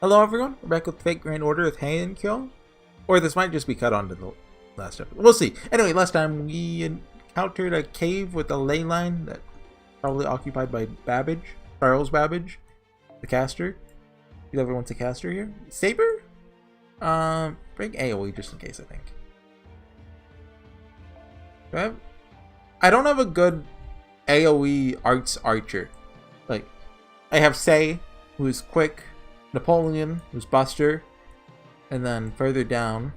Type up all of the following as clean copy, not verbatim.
Hello everyone, we're back with Fate Grand Order of Heian-Kyo. Or this might just be cut onto the last episode. We'll see. Anyway, last time we encountered a cave with a ley line that probably occupied by Babbage. Charles Babbage, the caster. Everyone's a caster here. Saber? Bring AoE just in case, I think. I don't have a good AoE arts archer. Like, I have Sei, who's quick, Napoleon, who's Buster, and then further down,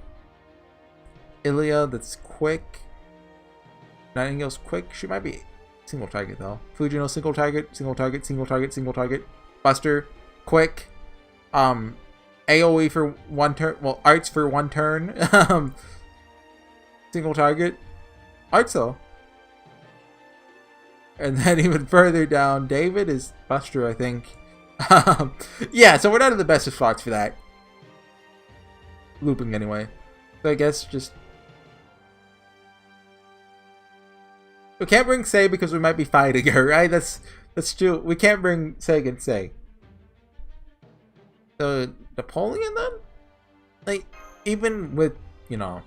Ilya, that's quick. Nightingale's quick. She might be single target though. Fujino, single target, single target, single target, single target. Buster, quick. AoE for one turn. Well, arts for one turn. Single target. Arts though. And then even further down, David is Buster, I think. Yeah, so we're not in the best of spots for that. Looping anyway. So I guess just... We can't bring Sei because we might be fighting her, right? That's true. We can't bring Sei against Sei. So, Napoleon then? Like, even with, you know,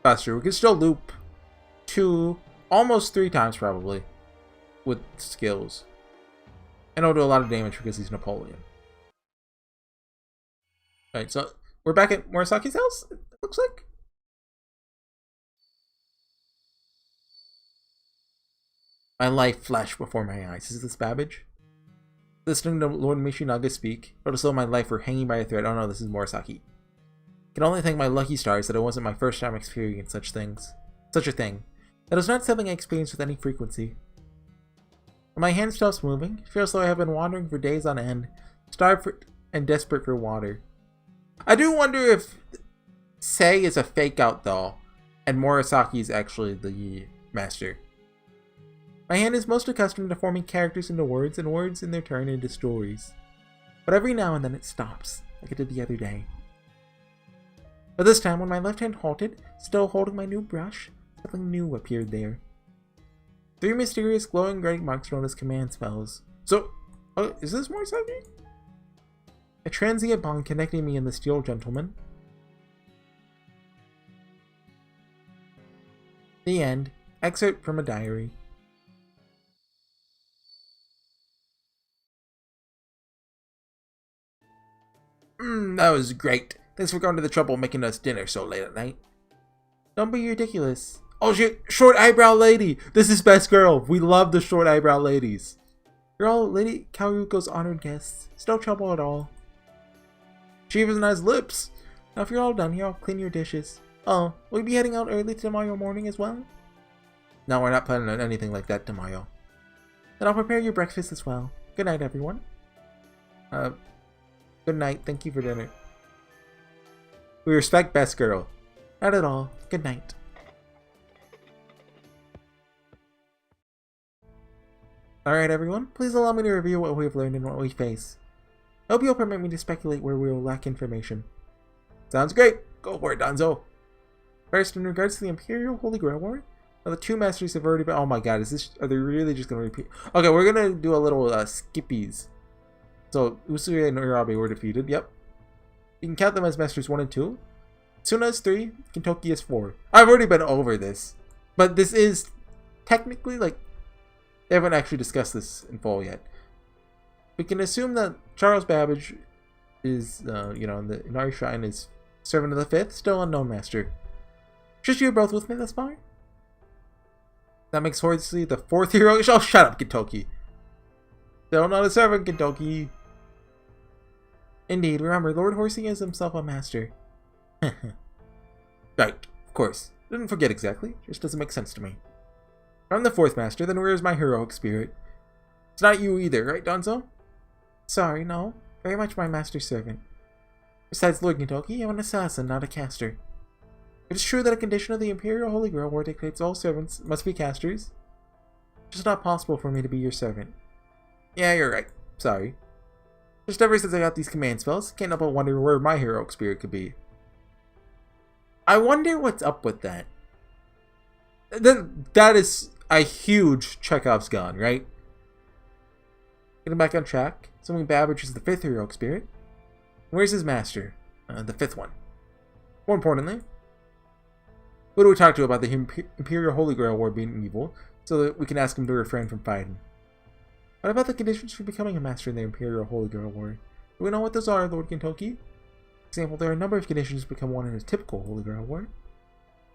Buster, we can still loop 2, almost 3 times probably. With skills. And it'll do a lot of damage because he's Napoleon. Alright, so we're back at Murasaki's house, it looks like. My life flashed before my eyes. Is this Babbage? Listening to Lord Mishinaga speak, but as though my life were hanging by a thread. Oh no, this is Murasaki. I can only thank my lucky stars that it wasn't my first time experiencing such a thing. That was not something I experienced with any frequency. When my hand stops moving, it feels like I have been wandering for days on end, starved and desperate for water. I do wonder if Sei is a fake out though, and Murasaki is actually the master. My hand is most accustomed to forming characters into words, and words in their turn into stories. But every now and then it stops, like it did the other day. But this time, when my left hand halted, still holding my new brush, something new appeared there. 3 mysterious glowing red marks known as command spells. So, is this Murasaki? A transient bond connecting me and the Steel Gentleman. The end. Excerpt from a diary. That was great. Thanks for going to the trouble of making us dinner so late at night. Don't be ridiculous. Oh shit, short eyebrow lady! This is best girl. We love the short eyebrow ladies. You're all Lady Kaoruko's honored guests. It's no trouble at all. She even has lips. Now if you're all done here, I'll clean your dishes. Oh, will you be heading out early tomorrow morning as well? No, we're not planning on anything like that tomorrow. Then I'll prepare your breakfast as well. Good night, everyone. Good night. Thank you for dinner. We respect best girl. Not at all. Good night. Alright everyone, please allow me to review what we have learned and what we face. I hope you'll permit me to speculate where we will lack information. Sounds great! Go for it, Danzo! First, in regards to the Imperial Holy Grail War, the 2 masters have already been— oh my god, are they really just gonna repeat? Okay, we're gonna do a little skippies. So, Usui and Urabe were defeated, yep. You can count them as masters 1 and 2. Tsuna is 3, Kintoki is 4. I've already been over this. But this is technically, like, they haven't actually discussed this in full yet. We can assume that Charles Babbage is, you know, in our shrine is servant of the 5th, still unknown master. Just you're both with me thus far? That makes Horsey the 4th hero. Oh, shut up, Kintoki. Still not a servant, Kintoki. Indeed, remember, Lord Horsey is himself a master. Right, of course. Didn't forget exactly. Just doesn't make sense to me. If I'm the 4th master, then where is my heroic spirit? It's not you either, right, Danzo? Sorry, no. Very much my master's servant. Besides Lord Kintoki, I'm an assassin, not a caster. It is true that a condition of the Imperial Holy Grail War dictates all servants must be casters. It's just not possible for me to be your servant. Yeah, you're right. Sorry. Just ever since I got these command spells, can't help but wonder where my heroic spirit could be. I wonder what's up with that. Then that is a huge Chekhov's gun, right? Getting back on track, assuming Babbage is the 5th heroic spirit, Where's his master? The fifth one. More importantly, who do we talk to about the Imperial Holy Grail War being evil, so that we can ask him to refrain from fighting? What about the conditions for becoming a master in the Imperial Holy Grail War? Do we know what those are, Lord Gintoki? For example, there are a number of conditions to become one in a typical Holy Grail War,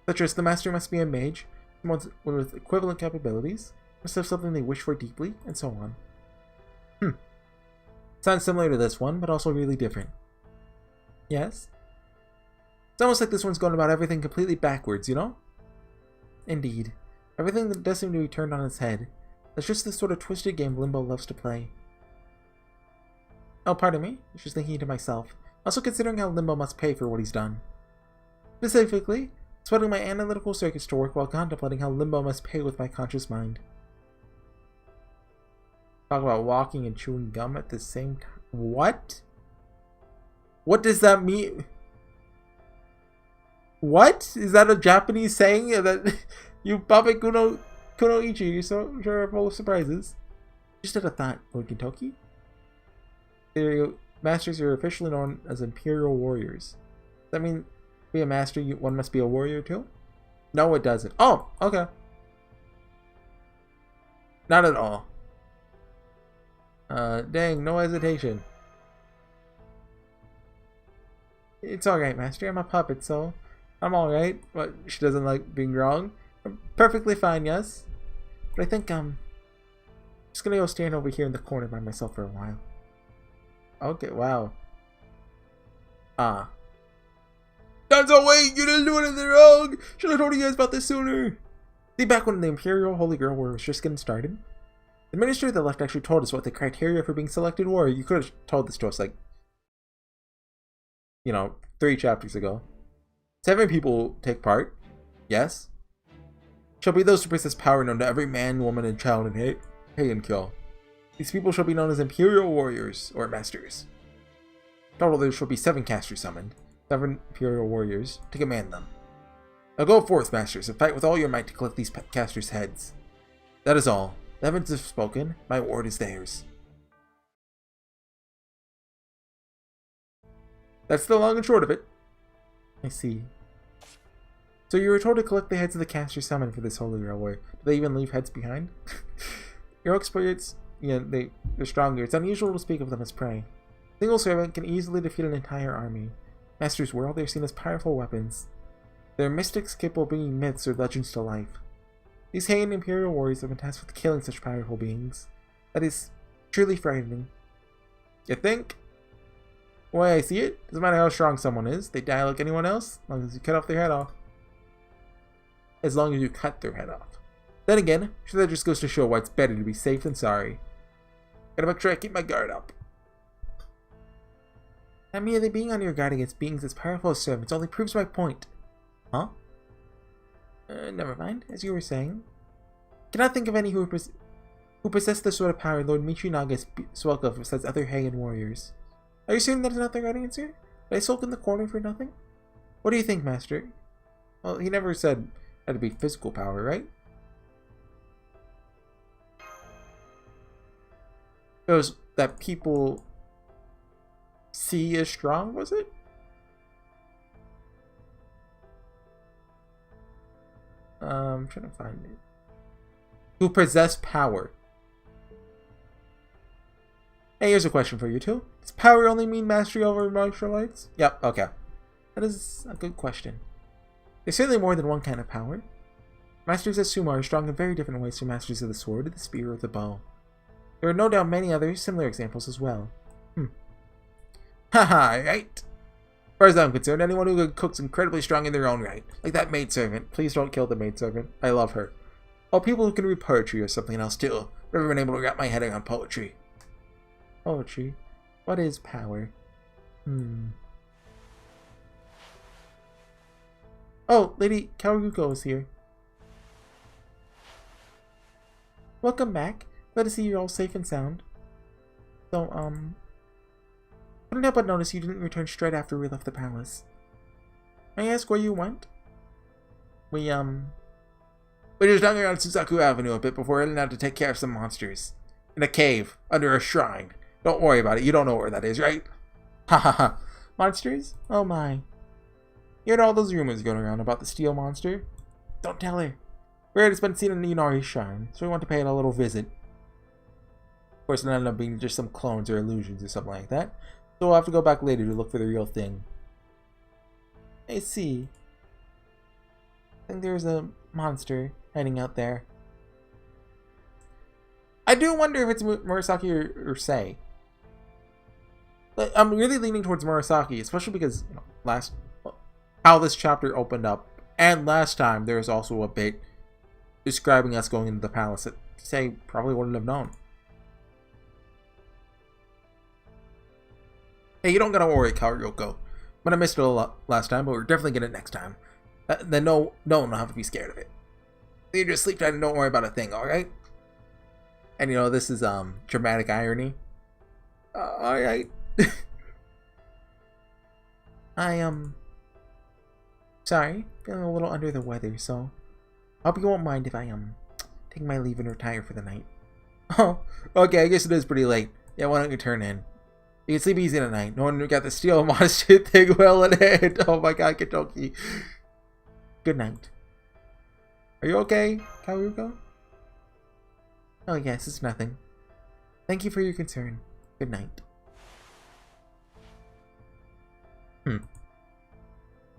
such as the master must be a mage, someone with equivalent capabilities, must have something they wish for deeply, and so on. Sounds similar to this one, but also really different. Yes? It's almost like this one's going about everything completely backwards, you know? Indeed. Everything that does seem to be turned on its head. That's just the sort of twisted game Limbo loves to play. Oh, pardon me. I was just thinking to myself. Also considering how Limbo must pay for what he's done. Specifically, sweating my analytical circuits to work while contemplating how Limbo must pay with my conscious mind. Talk about walking and chewing gum at the same time. What? What does that mean? What? Is that a Japanese saying that you Babbage Kunoichi, you're so sure full of surprises? Just had a thought, Lord Gintoki. Their masters are officially known as Imperial Warriors. Does that mean to be a master, one must be a warrior too? No, it doesn't. Oh, okay. Not at all. Dang, no hesitation. It's alright, Master. I'm a puppet, so I'm alright. But she doesn't like being wrong. I'm perfectly fine, yes. But I think, just gonna go stand over here in the corner by myself for a while. Okay, wow. Danzo, wait! You didn't do anything wrong! Should have told you guys about this sooner! See, back when the Imperial Holy Grail War was just getting started, the Minister of the Left actually told us what the criteria for being selected were. You could have told this to us, like, 3 chapters ago. 7 people take part. Yes. Shall be those who possess power known to every man, woman, and child in Heian-Kyo. These people shall be known as Imperial Warriors, or Masters. In total, there shall be 7 casters summoned, 7 Imperial Warriors, to command them. Now go forth, Masters, and fight with all your might to collect these casters' heads. That is all. The heavens have spoken. My word is theirs. That's the long and short of it. I see. So you were told to collect the heads of the casters summoned for this Holy Grail War. Do they even leave heads behind? Your spirits, they're stronger. It's unusual to speak of them as prey. A single servant can easily defeat an entire army. Masters world, they're seen as powerful weapons. They're mystics capable of bringing myths or legends to life. These Heian Imperial Warriors have been tasked with killing such powerful beings. That is truly frightening. You think? The way I see it, doesn't matter how strong someone is, they die like anyone else, as long as you cut off their head off. As long as you cut their head off. Then again, sure, that just goes to show why it's better to be safe than sorry. Gotta make sure I keep my guard up. Not merely being on your guard against beings as powerful as servants only proves my point. Huh? Never mind. As you were saying, I cannot think of any who possess the sort of power Lord Michinaga spoke of besides other Heian warriors. Are you certain that is not the right answer? Did I sulk in the corner for nothing? What do you think, Master? Well, he never said it had to be physical power, right? It was that people see as strong, was it? I'm trying to find it. Who possess power. Hey, here's a question for you two. Does power only mean mastery over martial arts? Yep, okay. That is a good question. There's certainly more than one kind of power. Masters of Sumo are strong in very different ways from masters of the sword, the spear, or the bow. There are no doubt many other similar examples as well. Haha, right? As far as I'm concerned, anyone who cooks incredibly strong in their own right. Like that maidservant. Please don't kill the maidservant. I love her. Or people who can read poetry or something else too. I've never been able to wrap my head around poetry. Poetry? What is power? Oh, Lady Kaoruko is here. Welcome back. Glad to see you're all safe and sound. So, couldn't help but notice you didn't return straight after we left the palace. May I ask where you went? We just hung around Suzaku Avenue a bit before heading out to take care of some monsters. In a cave, under a shrine. Don't worry about it, you don't know where that is, right? Ha ha ha. Monsters? Oh my. You heard all those rumors going around about the steel monster? Don't tell her. We heard it's been seen in Inari's shrine, so we want to pay it a little visit. Of course, it ended up being just some clones or illusions or something like that, so we'll have to go back later to look for the real thing. I see. I think there's a monster hiding out there. I do wonder if it's Murasaki or Sei. But I'm really leaning towards Murasaki, especially because how this chapter opened up, and last time there was also a bit describing us going into the palace that Sei probably wouldn't have known. Hey, you don't gotta worry, Kaoryoko. But I missed it a lot last time, but we're definitely getting it next time. Then no one will have to be scared of it. You just sleep tight and don't worry about a thing, alright? And you know, this is dramatic irony. Alright. I sorry, feeling a little under the weather, so I hope you won't mind if I take my leave and retire for the night. Oh, okay, I guess it is pretty late. Yeah, why don't you turn in? You can sleep easy tonight. No one got the steel monster thing well in hand. Oh my god, Kitoki. Good night. Are you okay, Kaoryoko? Oh yes, it's nothing. Thank you for your concern. Good night.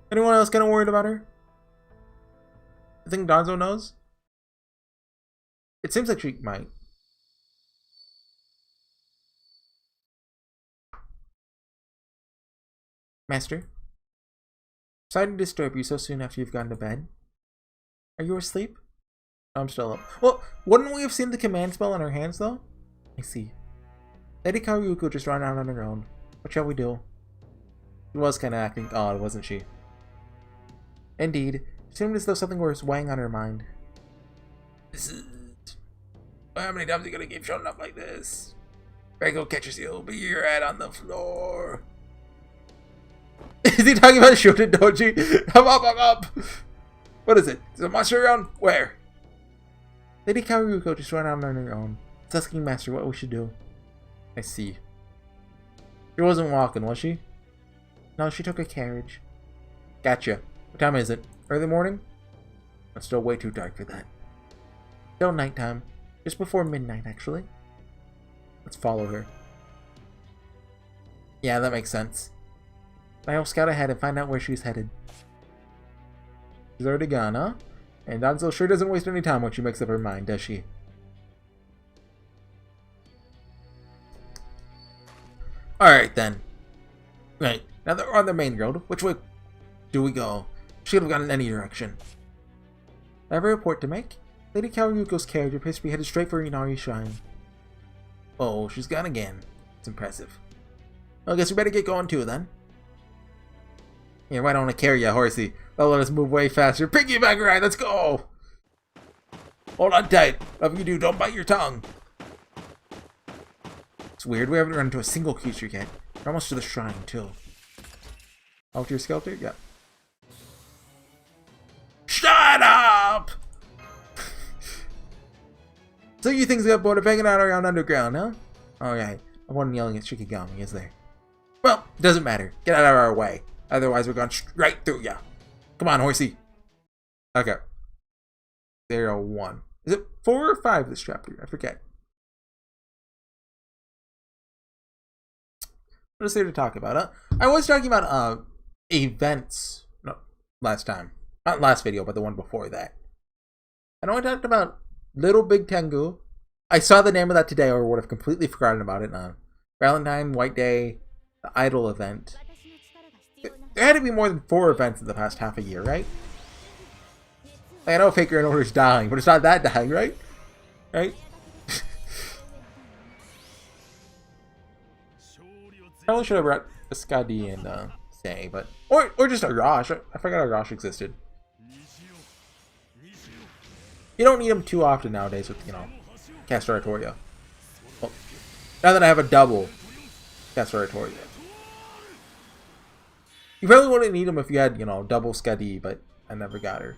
Anyone else kind of worried about her? I think Danzo knows. It seems like she might. Master? Sorry to disturb you so soon after you've gone to bed. Are you asleep? I'm still up. Well, wouldn't we have seen the command spell on her hands, though? I see. Lady Kaoryoko just ran out on her own. What shall we do? She was kind of acting odd, wasn't she? Indeed. It seemed as though something was weighing on her mind. This is... How many times are you gonna keep showing up like this? Drago catches you, but you're right on the floor. Is he talking about Shoten Doji? I'm up! What is it? Is a monster around? Where? Lady Kaoryoko just ran out on her own. It's asking Master what we should do. I see. She wasn't walking, was she? No, she took a carriage. Gotcha. What time is it? Early morning? It's still way too dark for that. Still nighttime. Just before midnight, actually. Let's follow her. Yeah, that makes sense. I'll scout ahead and find out where she's headed. She's already gone, huh? And Danzo sure doesn't waste any time when she makes up her mind, does she? Alright then. Right, now that we're on the main road, which way do we go? She could have gone in any direction. I have a report to make. Lady Kaoryoko's carriage appears to be headed straight for Inari's shrine. Oh, she's gone again. It's impressive. Well, I guess we better get going too then. Yeah, why don't I carry you, Horsey? That'll let us move way faster. Piggyback ride, let's go! Hold on tight. Whatever you do, don't bite your tongue. It's weird, we haven't run into a single creature yet. We're almost to the shrine, too. Helter Skelter? Yep. Shut up! So you things got bored of hanging out around underground, huh? Alright, I wasn't yelling at Shikigami, is there? Well, it doesn't matter. Get out of our way. Otherwise, we're going straight through ya. Come on, Horsey. Okay. 0-1. Is it 4 or 5 this chapter? I forget. What is there to talk about? I was talking about events. No, last time. Not last video, but the one before that. I know I talked about Little Big Tengu. I saw the name of that today, or would have completely forgotten about it. Valentine, White Day, the Idol event. There had to be more than 4 events in the past half a year, right? Like, I know Faker and Order's dying, but it's not that dying, right? Right? Probably should have brought Skadi and Sei, but or just Arash. I forgot Arash existed. You don't need them too often nowadays with, you know, Castratoriya. Well, now that I have a double Castratoriya. You probably wouldn't need them if you had, you know, double Skadi, but I never got her.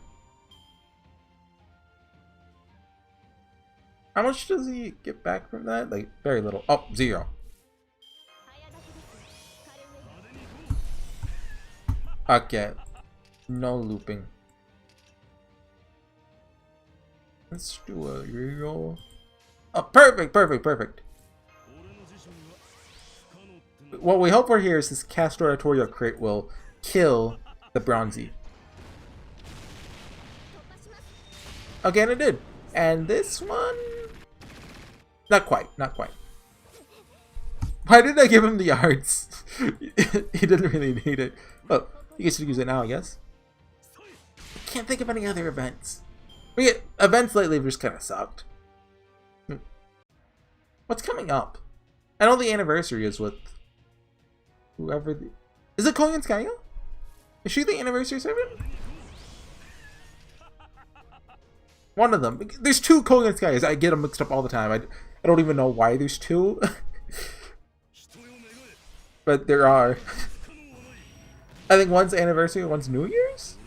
How much does he get back from that? Like, very little. Oh, 0. Okay. No looping. Let's do a reroll. Oh, perfect, perfect, perfect. What we hope for here is this Cast Oratorio crit will kill the Bronzy. Okay, and it did. And this one... Not quite, not quite. Why did I give him the arts? He didn't really need it. Oh, you get to use it now, I guess. I can't think of any other events. Events lately have just kind of sucked. What's coming up? I know the anniversary is with whoever the... Is it Koyanskaya? Is she the anniversary servant? One of them. There's two Koyanskayas. I get them mixed up all the time. I don't even know why there's two. But there are. I think one's anniversary, one's New Year's?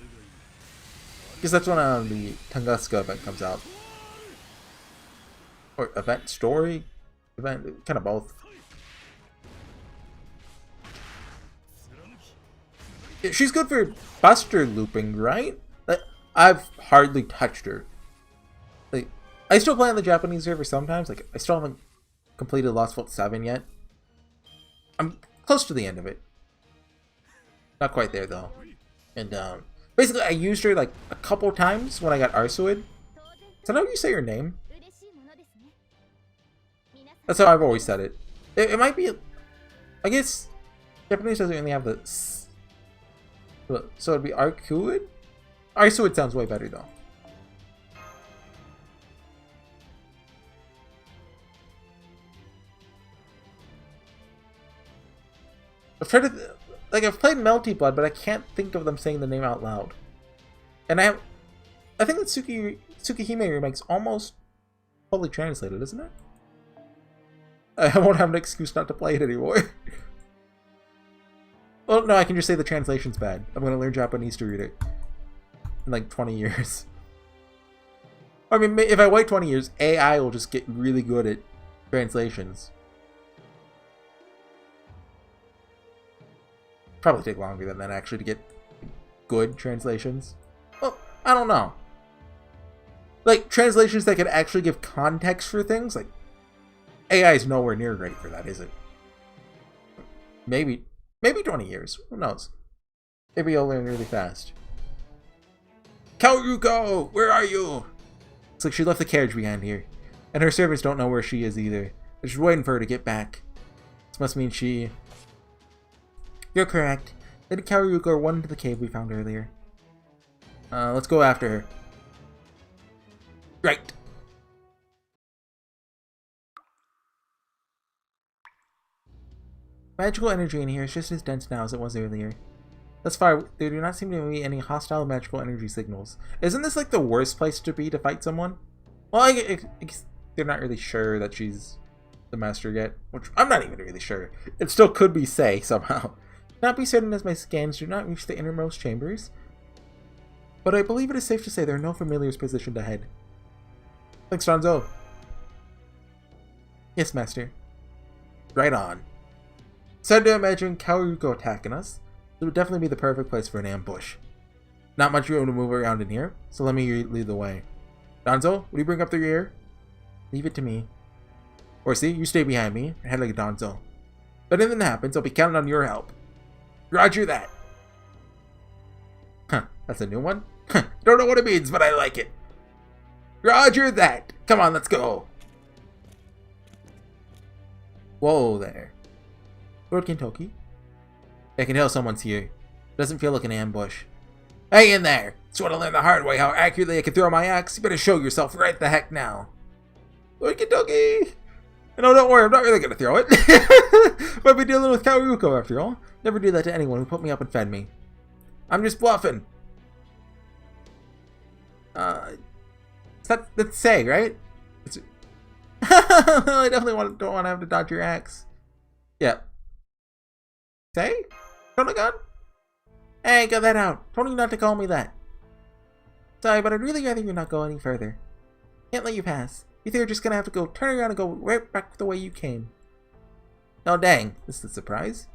Because that's when the Tunguska event comes out. Or event story? Event, kind of both. She's good for Buster looping, right? I've hardly touched her. Like, I still play on the Japanese server sometimes. Like, I still haven't completed Lost Vault 7 yet. I'm close to the end of it. Not quite there, though. And, basically, I used her, like, a couple times when I got Arsuid. Is that how you say her name? That's how I've always said it. It might be... I guess... Japanese doesn't really have the... So it'd be Arcuid? Arsuid sounds way better, though. I've tried to... Like, I've played Melty Blood, but I can't think of them saying the name out loud. And I think that Tsukihime remake's almost fully translated, isn't it? I won't have an excuse not to play it anymore. Well, no, I can just say the translation's bad. I'm going to learn Japanese to read it. In like 20 years. I mean, if I wait 20 years, AI will just get really good at translations. Probably take longer than that, actually, to get good translations. Well, I don't know. Like, translations that can actually give context for things, like, AI is nowhere near ready for that, is it? Maybe 20 years. Who knows? Maybe I'll learn really fast. Kaoruko! Where are you? It's like she left the carriage behind here. And her servants don't know where she is either. They're just waiting for her to get back. This must mean she... You're correct. Lady Kaoruko went into the cave we found earlier. Let's go after her. Right. Magical energy in here is just as dense now as it was earlier. Thus far, there do not seem to be any hostile magical energy signals. Isn't this like the worst place to be to fight someone? Well, I guess they're not really sure that she's the master yet, which I'm not even really sure. It still could be Sei somehow. Not be certain as my scans do not reach the innermost chambers, but I believe it is safe to say there are no familiars positioned ahead. Thanks, Danzo. Yes, master. Right on. Sad to imagine Kaoruko attacking us. It would definitely be the perfect place for an ambush. Not much room to move around in here, so let me lead the way. Danzo, will you bring up the rear? Leave it to me. Horsey, you stay behind me and head like a Danzo. If anything happens, I'll be counting on your help. Roger that. Huh, that's a new one? Don't know what it means, but I like it. Roger that. Come on, let's go. Whoa there. Lord Kintoki? I can tell someone's here. Doesn't feel like an ambush. Hang in there. Just want to learn the hard way how accurately I can throw my axe. You better show yourself right the heck now. Lord Kintoki! No, don't worry, I'm not really going to throw it. Might be dealing with Kaoruko after all. Never do that to anyone who put me up and fed me. I'm just bluffing. That's Sei, right? I definitely don't want to have to dodge your axe. Yep. Sei? Tonagon? Hey, got that out. Told you not to call me that. Sorry, but I'd really rather you not go any further. Can't let you pass. You think you're just gonna have to go turn around and go right back the way you came. Oh dang, this is a surprise.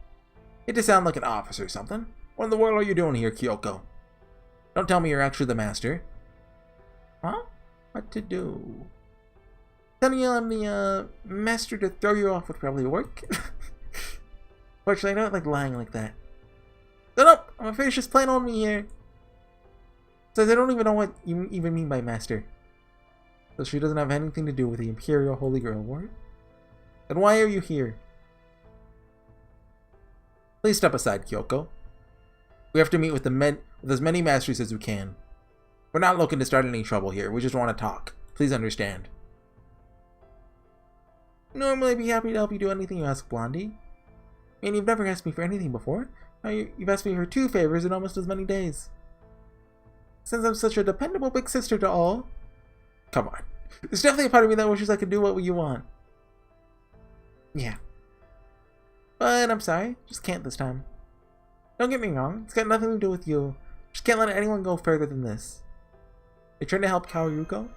It just sounded like an officer or something. What in the world are you doing here, Kyoko? Don't tell me you're actually the master. Huh? What to do? Telling you I'm the master to throw you off would probably work. Fortunately, I don't like lying like that. So nope, I'm afraid she's playing on me here. Says I don't even know what you even mean by master. So she doesn't have anything to do with the Imperial Holy Grail War? Then why are you here? Please step aside, Kyoko. We have to meet with with as many masters as we can. We're not looking to start any trouble here. We just want to talk. Please understand. Normally I'd be happy to help you do anything you ask, Blondie. I mean, you've never asked me for anything before. Now you've asked me for 2 favors in almost as many days. Since I'm such a dependable big sister to all... Come on. There's definitely a part of me that wishes I could do what you want. Yeah. But I'm sorry. Just can't this time. Don't get me wrong. It's got nothing to do with you. Just can't let anyone go further than this. You're trying to help Kaoruko?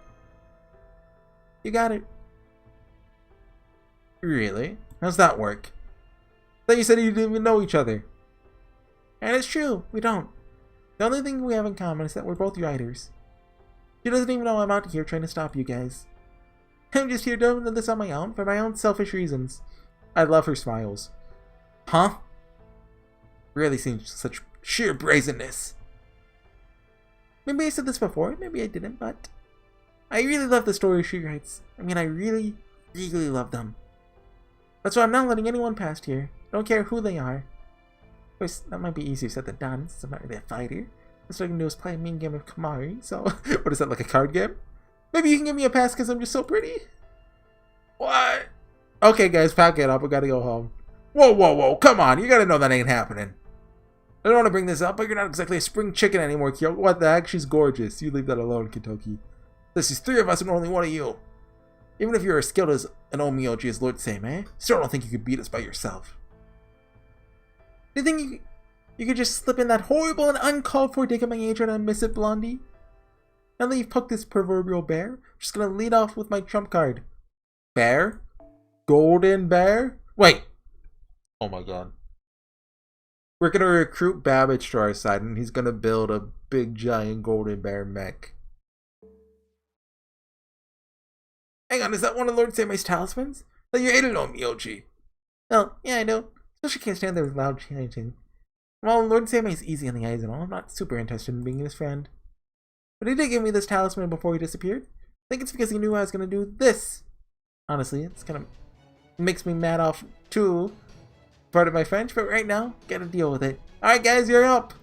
You got it. Really? How's that work? I thought you said you didn't even know each other. And it's true. We don't. The only thing we have in common is that we're both writers. She doesn't even know I'm out here trying to stop you guys. I'm just here doing this on my own, for my own selfish reasons. I love her smiles. Huh? Really seems such sheer brazenness. Maybe I said this before, maybe I didn't, but... I really love the stories she writes. I mean, I really, really love them. That's why I'm not letting anyone past here. I don't care who they are. Of course, that might be easier said than done, since I'm not really a fighter. That's what I can do is play a mean game of Kamari, so... What is that, like a card game? Maybe you can give me a pass because I'm just so pretty? What? Okay, guys, pack it up. We gotta go home. Whoa, whoa, whoa. Come on. You gotta know that ain't happening. I don't want to bring this up, but you're not exactly a spring chicken anymore, Kyoko. What the heck? She's gorgeous. You leave that alone, Kentucky. This is 3 of us and only 1 of you. Even if you're as skilled as an Omioji as Lord Seimei, still don't think you could beat us by yourself. Do you think you could just slip in that horrible and uncalled for dig at my age and I miss it, Blondie? Now that you've poked this proverbial bear, I'm just gonna lead off with my trump card. Bear? Golden bear? Wait. Oh my god. We're gonna recruit Babbage to our side and he's gonna build a big giant golden bear mech. Hang on, is that one of Lord Seimei's talismans? That you ate it on, Miyoji. Oh, yeah, I know. Especially can't stand there with loud chanting. While Lord Seimei's easy on the eyes and all, I'm not super interested in being his friend. But he did give me this talisman before he disappeared. I think it's because he knew I was gonna do this. Honestly, it's kind of makes me mad off too. Part of my French, but right now, gotta deal with it. Alright guys, you're up!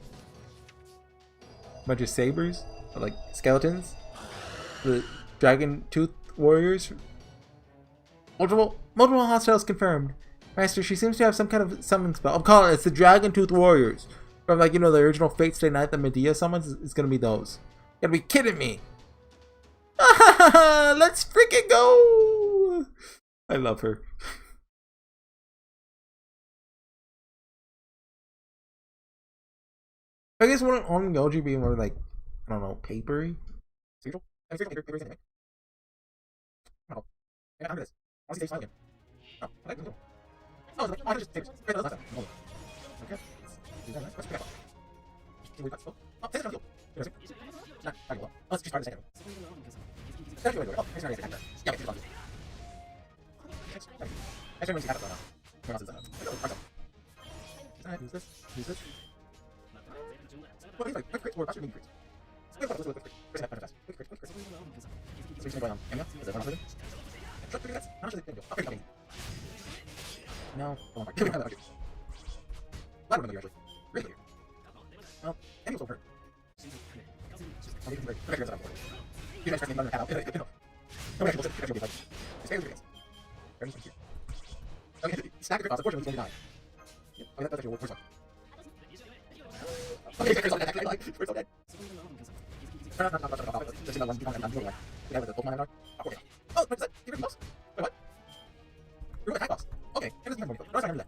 Bunch of sabers, or like skeletons. The dragon tooth warriors. Multiple hostiles confirmed. Master, she seems to have some kind of summoning spell. I'm calling it, it's the dragon tooth warriors. From like, you know, the original Fate Stay Night that Medea summons, it's gonna be those. You gotta be kidding me! Let's freaking go! I love her. I guess wouldn't Onmyoji be more like, I don't know, papery? No. No. Yeah, I'm this. I want to see again. No, I like it. Oh, I just taped it. Last time. Okay. Let's pick up. Oh, take it from you. Nah, I go. Let's just try to second. Oh, here's our attacker. Yeah, it's fun. Actually, when she has it, where else is that? Use this. Use this. Well, he's like, quick crits or actually mini crits. Quick crits. Quick crits. Quick crits. So you're going on Enya? Is it one of them? Shut the crits. How much is it? Okay, okay. No. Oh my god. Okay. Louder than you actually. Really clear. Well, Enya was hurt. I'll leave it break. Okay, here's what I'm for. You guys press me under the cat out. No, actually, bullshit. Actually, okay, it's very good. Very good. Okay, stack the cost. Unfortunately, it's going to die. Yep. Okay, that's actually worst one. Okay, we're so dead. We're so dead. Oh, what's that? Give it a boss. Wait, what? You're attack boss. Okay, it doesn't have more. No, I remember that.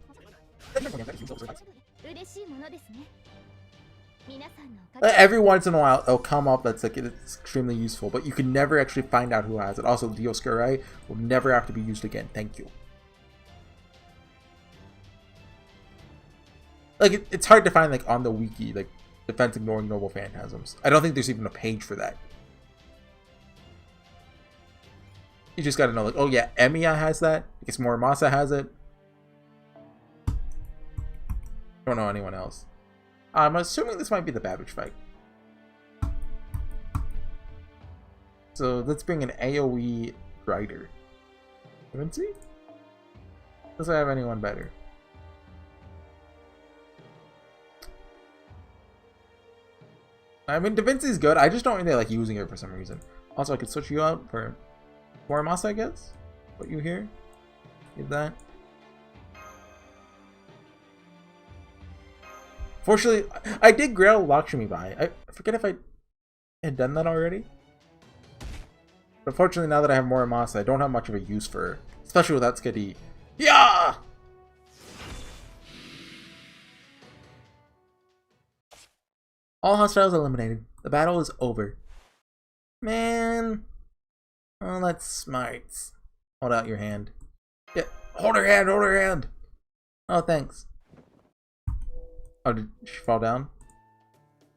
Every once in a while, it'll come up that's like it's extremely useful, but you can never actually find out who has it. Also, Dioscuri will never have to be used again. Thank you. Like, it's hard to find, like, on the wiki, like, defense ignoring noble phantasms. I don't think there's even a page for that. You just gotta know, like, oh yeah, Emiya has that. I guess Muramasa has it. Don't know anyone else. I'm assuming this might be the Babbage fight. So let's bring an AoE Grider. Let's see. Does I have anyone better? I mean, Da Vinci's good. I just don't really like using it for some reason. Also, I could switch you out for Muramasa, I guess. Put you here. Give that. Fortunately, I did Grail Lakshmi by. I forget if I had done that already. But fortunately, now that I have Muramasa, I don't have much of a use for her. Especially without Skadi. Yeah! All hostiles eliminated. The battle is over. Man. Oh, that's smart. Hold out your hand. Yeah, hold her hand, hold her hand. Oh, thanks. Oh, did she fall down?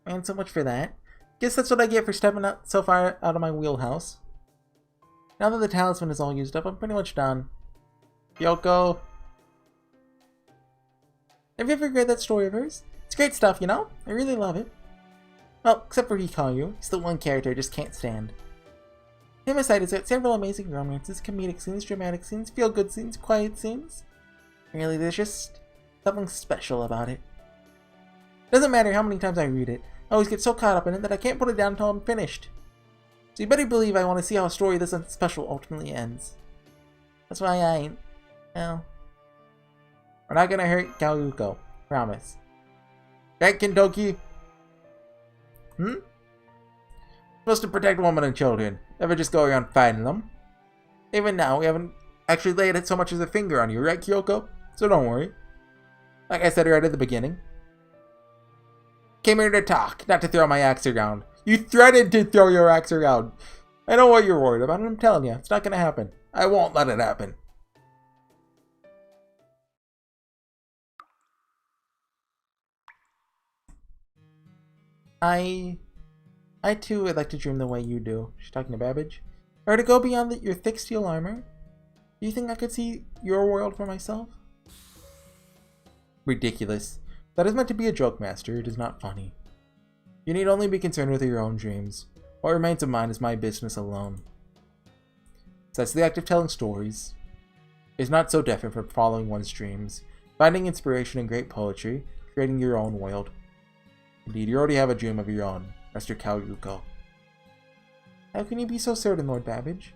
Man, so much for that. Guess that's what I get for stepping out so far out of my wheelhouse. Now that the talisman is all used up, I'm pretty much done. Kyoko. Have you ever read that story of hers? It's great stuff, you know? I really love it. Well, except for Hikaru. He's the one character I just can't stand. Him aside, it's got several amazing romances, comedic scenes, dramatic scenes, feel-good scenes, quiet scenes. Really, there's just something special about it. Doesn't matter how many times I read it, I always get so caught up in it that I can't put it down until I'm finished. So you better believe I want to see how a story this special ultimately ends. That's why I ain't. Well, we're not gonna hurt Kalyuko. Promise. Right, Kintoki? Supposed to protect women and children. Never just go around fighting them. Even now, we haven't actually laid it so much as a finger on you, right, Kyoko? So don't worry. Like I said right at the beginning. Came here to talk, not to throw my axe around. You threatened to throw your axe around. I know what you're worried about, and I'm telling you, it's not gonna happen. I won't let it happen. I too would like to dream the way you do. She's talking to Babbage. Or to go beyond your thick steel armor. Do you think I could see your world for myself? Ridiculous. That is meant to be a joke, Master. It is not funny. You need only be concerned with your own dreams. What remains of mine is my business alone. That's the act of telling stories. It is not so different from following one's dreams, finding inspiration in great poetry, creating your own world. Indeed, you already have a dream of your own, Master Kalyuko. How can you be so certain, Lord Babbage?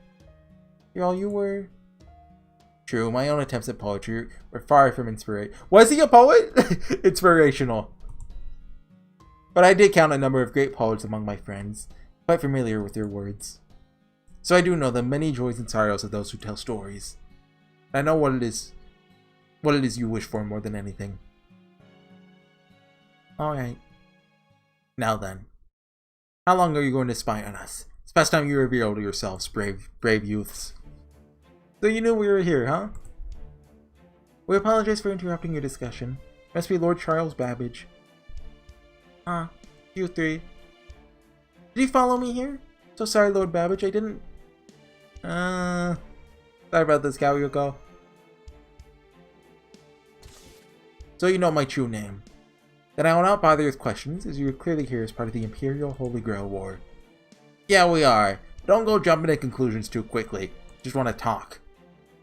You're all you were. True, my own attempts at poetry were far from inspiration. Was he a poet? Inspirational. But I did count a number of great poets among my friends, quite familiar with their words. So I do know the many joys and sorrows of those who tell stories. I know what it is you wish for more than anything. Alright. Now then. How long are you going to spy on us? It's past time you revealed yourselves, brave youths. So you knew we were here, huh? We apologize for interrupting your discussion. Must be Lord Charles Babbage. You three. Did you follow me here? So sorry, Lord Babbage, I didn't... Sorry about this, Kalyuko. So you know my true name. Then I will not bother with questions, as you are clearly here as part of the Imperial Holy Grail War. Yeah, we are. Don't go jumping to conclusions too quickly. Just want to talk.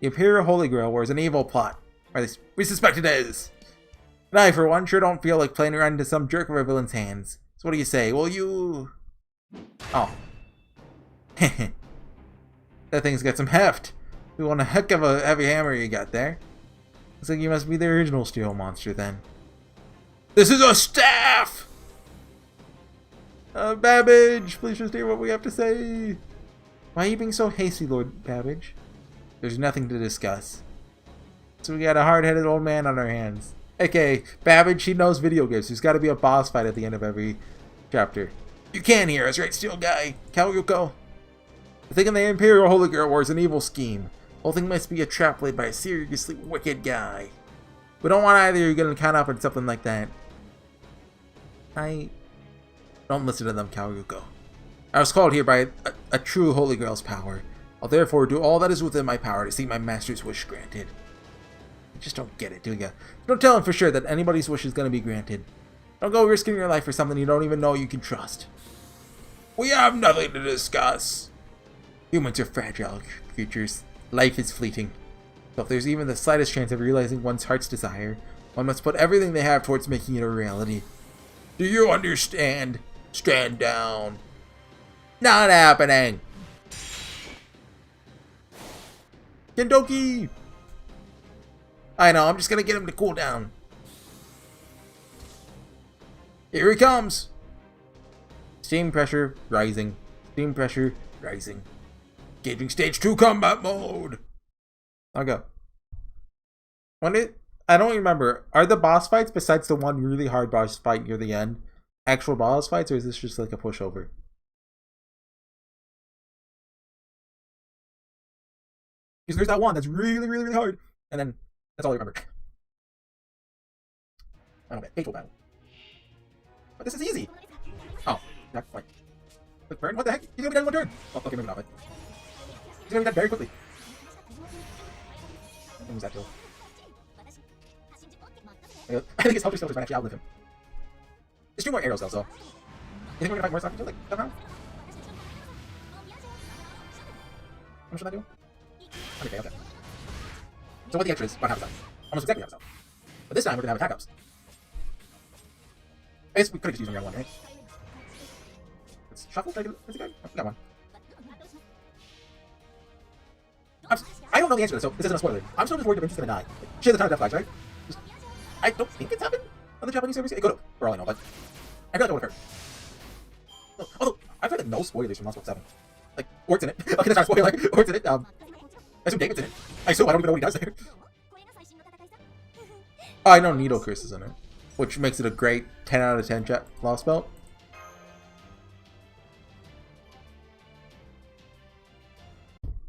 The Imperial Holy Grail War is an evil plot. Or at least, we suspect it is. And I, for one, sure don't feel like playing around into some jerk of a villain's hands. So what do you say? Will you... Oh. That thing's got some heft. You want a heck of a heavy hammer you got there. Looks like you must be the original steel monster then. This is a staff! Babbage, please just hear what we have to say. Why are you being so hasty, Lord Babbage? There's nothing to discuss. So we got a hard-headed old man on our hands. Okay, Babbage, he knows video games. There's got to be a boss fight at the end of every chapter. You can hear us, right, Steel Guy? Kalyuko? The thing in the Imperial Holy Grail War is an evil scheme. The whole thing must be a trap laid by a seriously wicked guy. We don't want either you're gonna count up on something like that. Don't listen to them, Kaoryuko. I was called here by a true Holy Grail's power. I'll therefore do all that is within my power to see my master's wish granted. You just don't get it, do ya? Don't tell him for sure that anybody's wish is gonna be granted. Don't go risking your life for something you don't even know you can trust. We have nothing to discuss. Humans are fragile creatures. Life is fleeting. So if there's even the slightest chance of realizing one's heart's desire, one must put everything they have towards making it a reality. Do you understand? Stand down. Not happening. Kendoki! I know, I'm just gonna get him to cool down. Here he comes! Steam pressure rising. Steam pressure rising. Engaging stage 2 combat mode! I'll go. I don't remember. Are the boss fights, besides the one really hard boss fight near the end, actual boss fights, or is this just like a pushover? Because there's that one that's really, really, really hard, and then that's all I remember. I don't know, fatal battle. But this is easy. Oh, not quite. But Burn, what the heck? He's gonna be dead in one turn. Oh, okay, maybe not, but he's gonna be dead very quickly. What was that kill? I think his health skills might actually outlive him. There's 2 more arrows though, so. You think we're gonna fight more Saki like somehow? How much should I do? Okay. So what the extra is, about half the time. Almost exactly half the time. But this time we're gonna have attack ups. I guess we could have just used round 1, right? Let's shuffle. Is it good? Oh, we got one. I don't know the answer to this, so this isn't a spoiler. I'm still just worried that Vinci's gonna die. She has a ton of death flags, right? I don't think it's happened on the Japanese servers. It could have, for all I know, but I feel like it would have hurt. Although, I've heard like no spoilers from Lost World 7. Like, Ort's in it. Okay, that's not a spoiler. Ort's in it. I assume David's in it. I assume I don't even know what he does there. Oh, I know Needle Curse is in it, which makes it a great 10 out of 10 Lost Belt.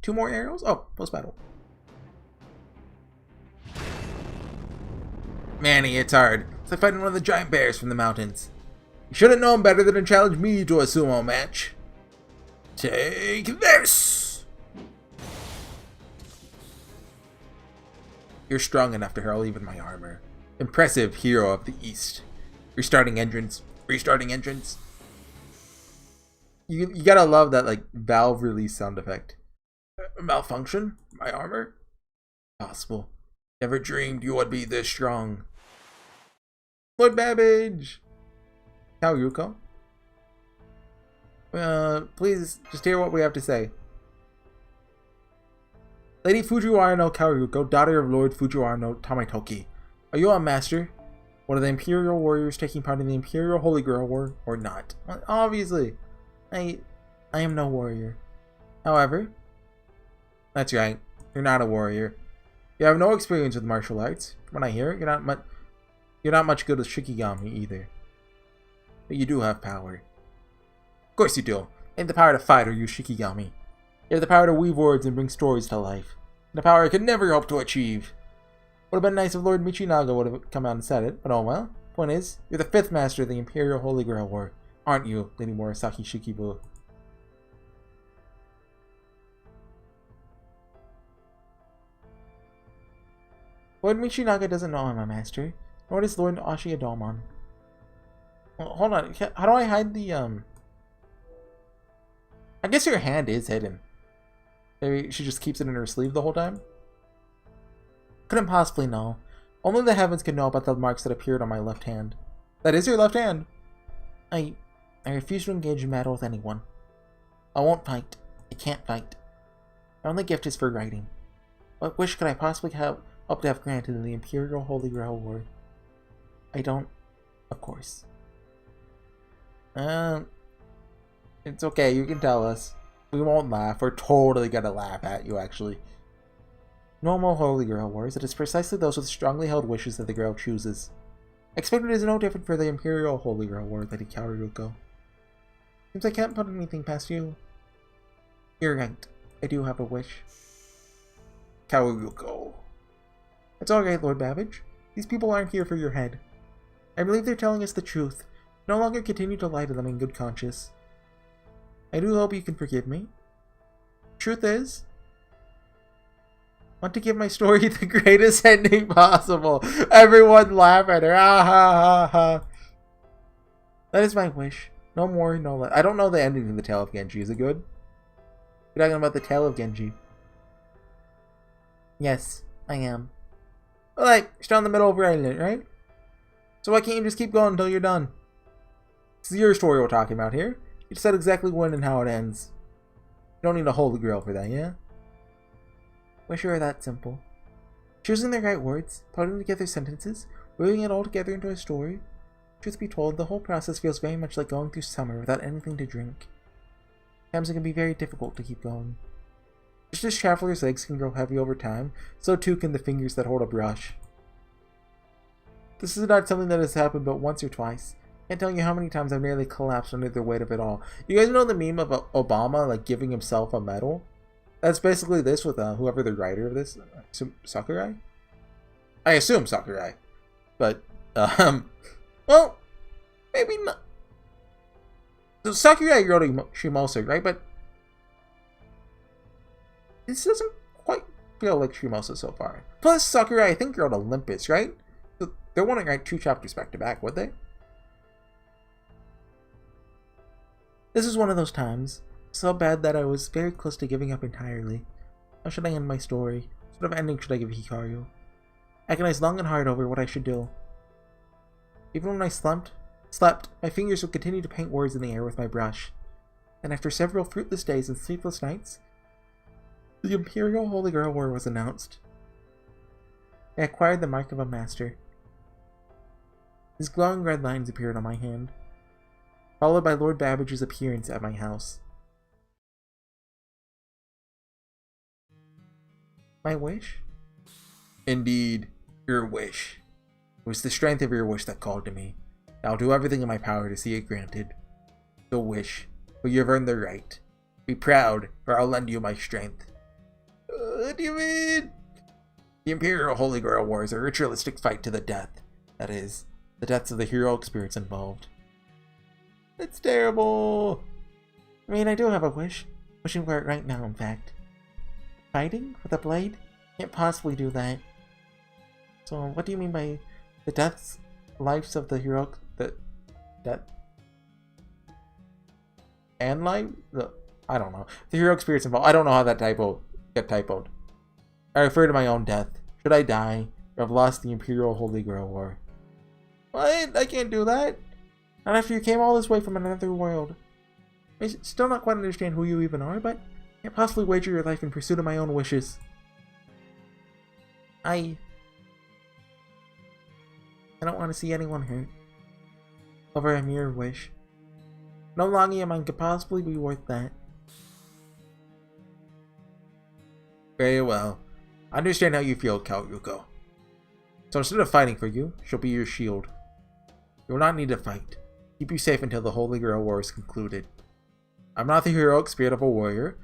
Two more arrows? Oh, post battle. Manny, it's hard. It's like fighting one of the giant bears from the mountains. You should have known better than to challenge me to a sumo match. Take this! You're strong enough to hurl even my armor. Impressive, hero of the East. Restarting entrance. Restarting entrance. You gotta love that, like, valve release sound effect. Malfunction? My armor? Possible. Never dreamed you would be this strong. Lord Babbage! Kaoryuko? Please, just hear what we have to say. Lady Fujiwara no Kaoryuko, daughter of Lord Fujiwara no Tametoki. Are you a master? One of the Imperial warriors taking part in the Imperial Holy Grail War, or not? Obviously. I am no warrior. However, that's right, you're not a warrior. You have no experience with martial arts. From what I hear, you're not much good with Shikigami either. But you do have power. Of course you do. You have the power to fight or use Shikigami. You have the power to weave words and bring stories to life. And the power I could never hope to achieve. Would have been nice if Lord Michinaga would have come out and said it, but oh well. Point is, you're the 5th master of the Imperial Holy Grail War, aren't you, Lady Murasaki Shikibu? Lord Michinaga doesn't know I'm a master, nor does Lord Ashiyadomon. Well, hold on, how do I hide the, I guess your hand is hidden. Maybe she just keeps it in her sleeve the whole time? Couldn't possibly know. Only the heavens can know about the marks that appeared on my left hand. That is your left hand! I refuse to engage in battle with anyone. I won't fight. I can't fight. My only gift is for writing. What wish could I possibly hope to have granted in the Imperial Holy Grail War? I don't, of course. It's okay, you can tell us. We won't laugh. We're totally gonna laugh at you, actually. Normal Holy Grail Wars, it is precisely those with strongly held wishes that the Grail chooses. I expect it is no different for the Imperial Holy Grail War, Lady Kaoryuko. Seems I can't put anything past you. You're right. I do have a wish. Kaoryuko. It's alright, Lord Babbage. These people aren't here for your head. I believe they're telling us the truth. No longer continue to lie to them in good conscience. I do hope you can forgive me. Truth is, I want to give my story the greatest ending possible. Everyone laugh at her. Ah ha ha ha. That is my wish. No more, no less. I don't know the ending to the Tale of Genji. Is it good? You're talking about the Tale of Genji. Yes, I am. Well, like, you're still in the middle of writing it, right? So why can't you just keep going until you're done? This is your story we're talking about here. You said exactly when and how it ends. You don't need a holy grail for that, yeah? Wish it were that simple. Choosing the right words, putting together sentences, weaving it all together into a story. Truth be told, the whole process feels very much like going through summer without anything to drink. Sometimes it can be very difficult to keep going. Just as traveler's legs can grow heavy over time, so too can the fingers that hold a brush. This is not something that has happened but once or twice. Can't tell you how many times I've nearly collapsed under the weight of it all. You guys know the meme of Obama, like, giving himself a medal? That's basically this with whoever the writer of this, Sakurai? I assume Sakurai. But, well, maybe not. So Sakurai wrote Shimosa, right? But this doesn't quite feel like Shimosa so far. Plus, Sakurai, I think, wrote Olympus, right? So they wouldn't write 2 chapters back to back, would they? This is one of those times. So bad that I was very close to giving up entirely. How should I end my story? What sort of ending should I give Hikaru? Agonized long and hard over what I should do. Even when I slept, my fingers would continue to paint words in the air with my brush. And after several fruitless days and sleepless nights, the Imperial Holy Grail War was announced. I acquired the mark of a master. These glowing red lines appeared on my hand, followed by Lord Babbage's appearance at my house. My wish? Indeed, your wish. It was the strength of your wish that called to me. I'll do everything in my power to see it granted. The wish, but you've earned the right. Be proud, or I'll lend you my strength. What do you mean? The Imperial Holy Grail War is a ritualistic fight to the death. That is, the deaths of the heroic spirits involved. It's terrible. I mean, I do have a wish. Wishing for it right now, in fact. Fighting? With a blade? Can't possibly do that. So, what do you mean by the deaths, lives of the heroic... Death? And life? I don't know. The heroic spirits involved. I don't know how that get typoed. I refer to my own death. Should I die, or have lost the Imperial Holy Grail War? What? I can't do that. Not after you came all this way from another world. I still not quite understand who you even are, but I can't possibly wager your life in pursuit of my own wishes. I don't want to see anyone hurt over a mere wish. No longing of mine could possibly be worth that. Very well. I understand how you feel, Kaoruko. So instead of fighting for you, she'll be your shield. You will not need to fight. Keep you safe until the Holy Grail War is concluded. I'm not the heroic spirit of a warrior,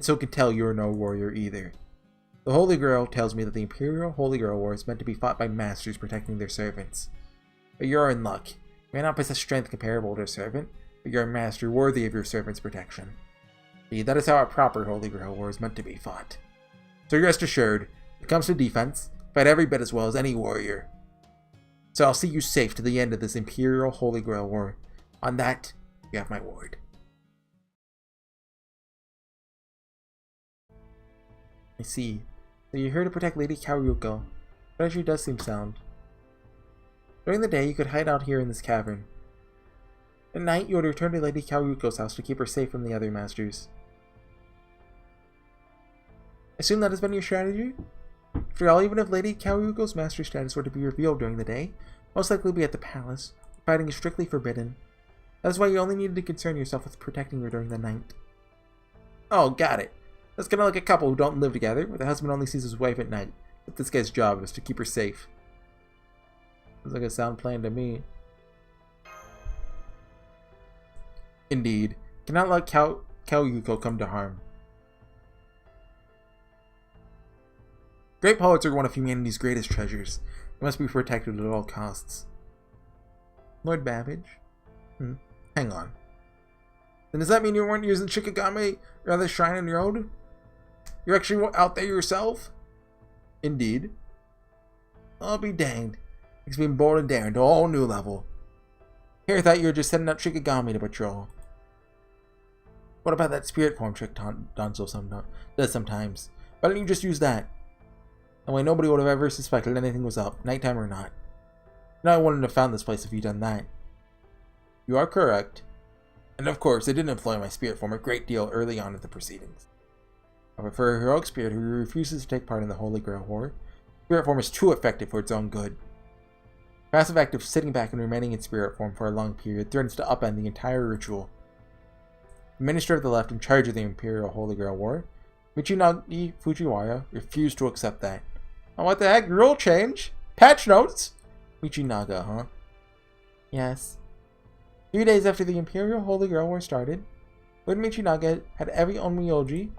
so can tell you're no warrior either. The Holy Grail tells me that the Imperial Holy Grail War is meant to be fought by masters protecting their servants. But you're in luck. You may not possess strength comparable to a servant, but you're a master worthy of your servant's protection. See, that is how a proper Holy Grail War is meant to be fought. So rest assured, when it comes to defense, fight every bit as well as any warrior. So I'll see you safe to the end of this Imperial Holy Grail War. On that, you have my word. I see. So you're here to protect Lady Kaoruko. That actually does seem sound. During the day, you could hide out here in this cavern. At night, you would return to Lady Kaoruko's house to keep her safe from the other masters. I assume that has been your strategy? After all, even if Lady Kaoruko's master status were to be revealed during the day, most likely be at the palace. Fighting is strictly forbidden. That is why you only needed to concern yourself with protecting her during the night. Oh, got it. That's kind of like a couple who don't live together, where the husband only sees his wife at night. But this guy's job is to keep her safe. Sounds like a sound plan to me. Indeed. Cannot let Kaoruko come to harm. Great poets are one of humanity's greatest treasures. They must be protected at all costs. Lord Babbage? Hang on. Then does that mean you weren't using Shikigami or the shrine on your own? You're actually out there yourself? Indeed. I'll be danged. It's been bold and daring to a whole new level. Here I thought you were just sending out Shikigami to patrol. What about that spirit form trick Danzo does sometimes? Why don't you just use that? That way nobody would have ever suspected anything was up, nighttime or not. Now I wouldn't have found this place if you'd done that. You are correct. And of course, I did employ my spirit form a great deal early on in the proceedings. I prefer a heroic spirit who refuses to take part in the Holy Grail War. Spirit form is too effective for its own good. The passive act of sitting back and remaining in spirit form for a long period threatens to upend the entire ritual. The Minister of the Left in charge of the Imperial Holy Grail War, Michinagi Fujiwara, refused to accept that. Oh, what the heck? Rule change? Patch notes? Michinaga, huh? Yes. 3 days after the Imperial Holy Grail War started, Lord Michinaga had every Onmyoji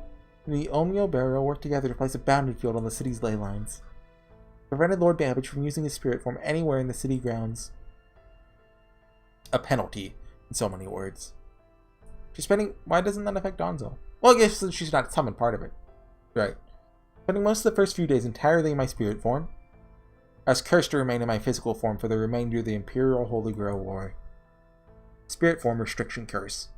and the Onmyo Burial work together to place a boundary field on the city's ley lines. Prevented Lord Babbage from using his spirit form anywhere in the city grounds. A penalty, in so many words. Why doesn't that affect Danzo? Well, I guess since she's not summoned part of it. Right. Spending most of the first few days entirely in my spirit form, I was cursed to remain in my physical form for the remainder of the Imperial Holy Grail War. Spirit form restriction curse.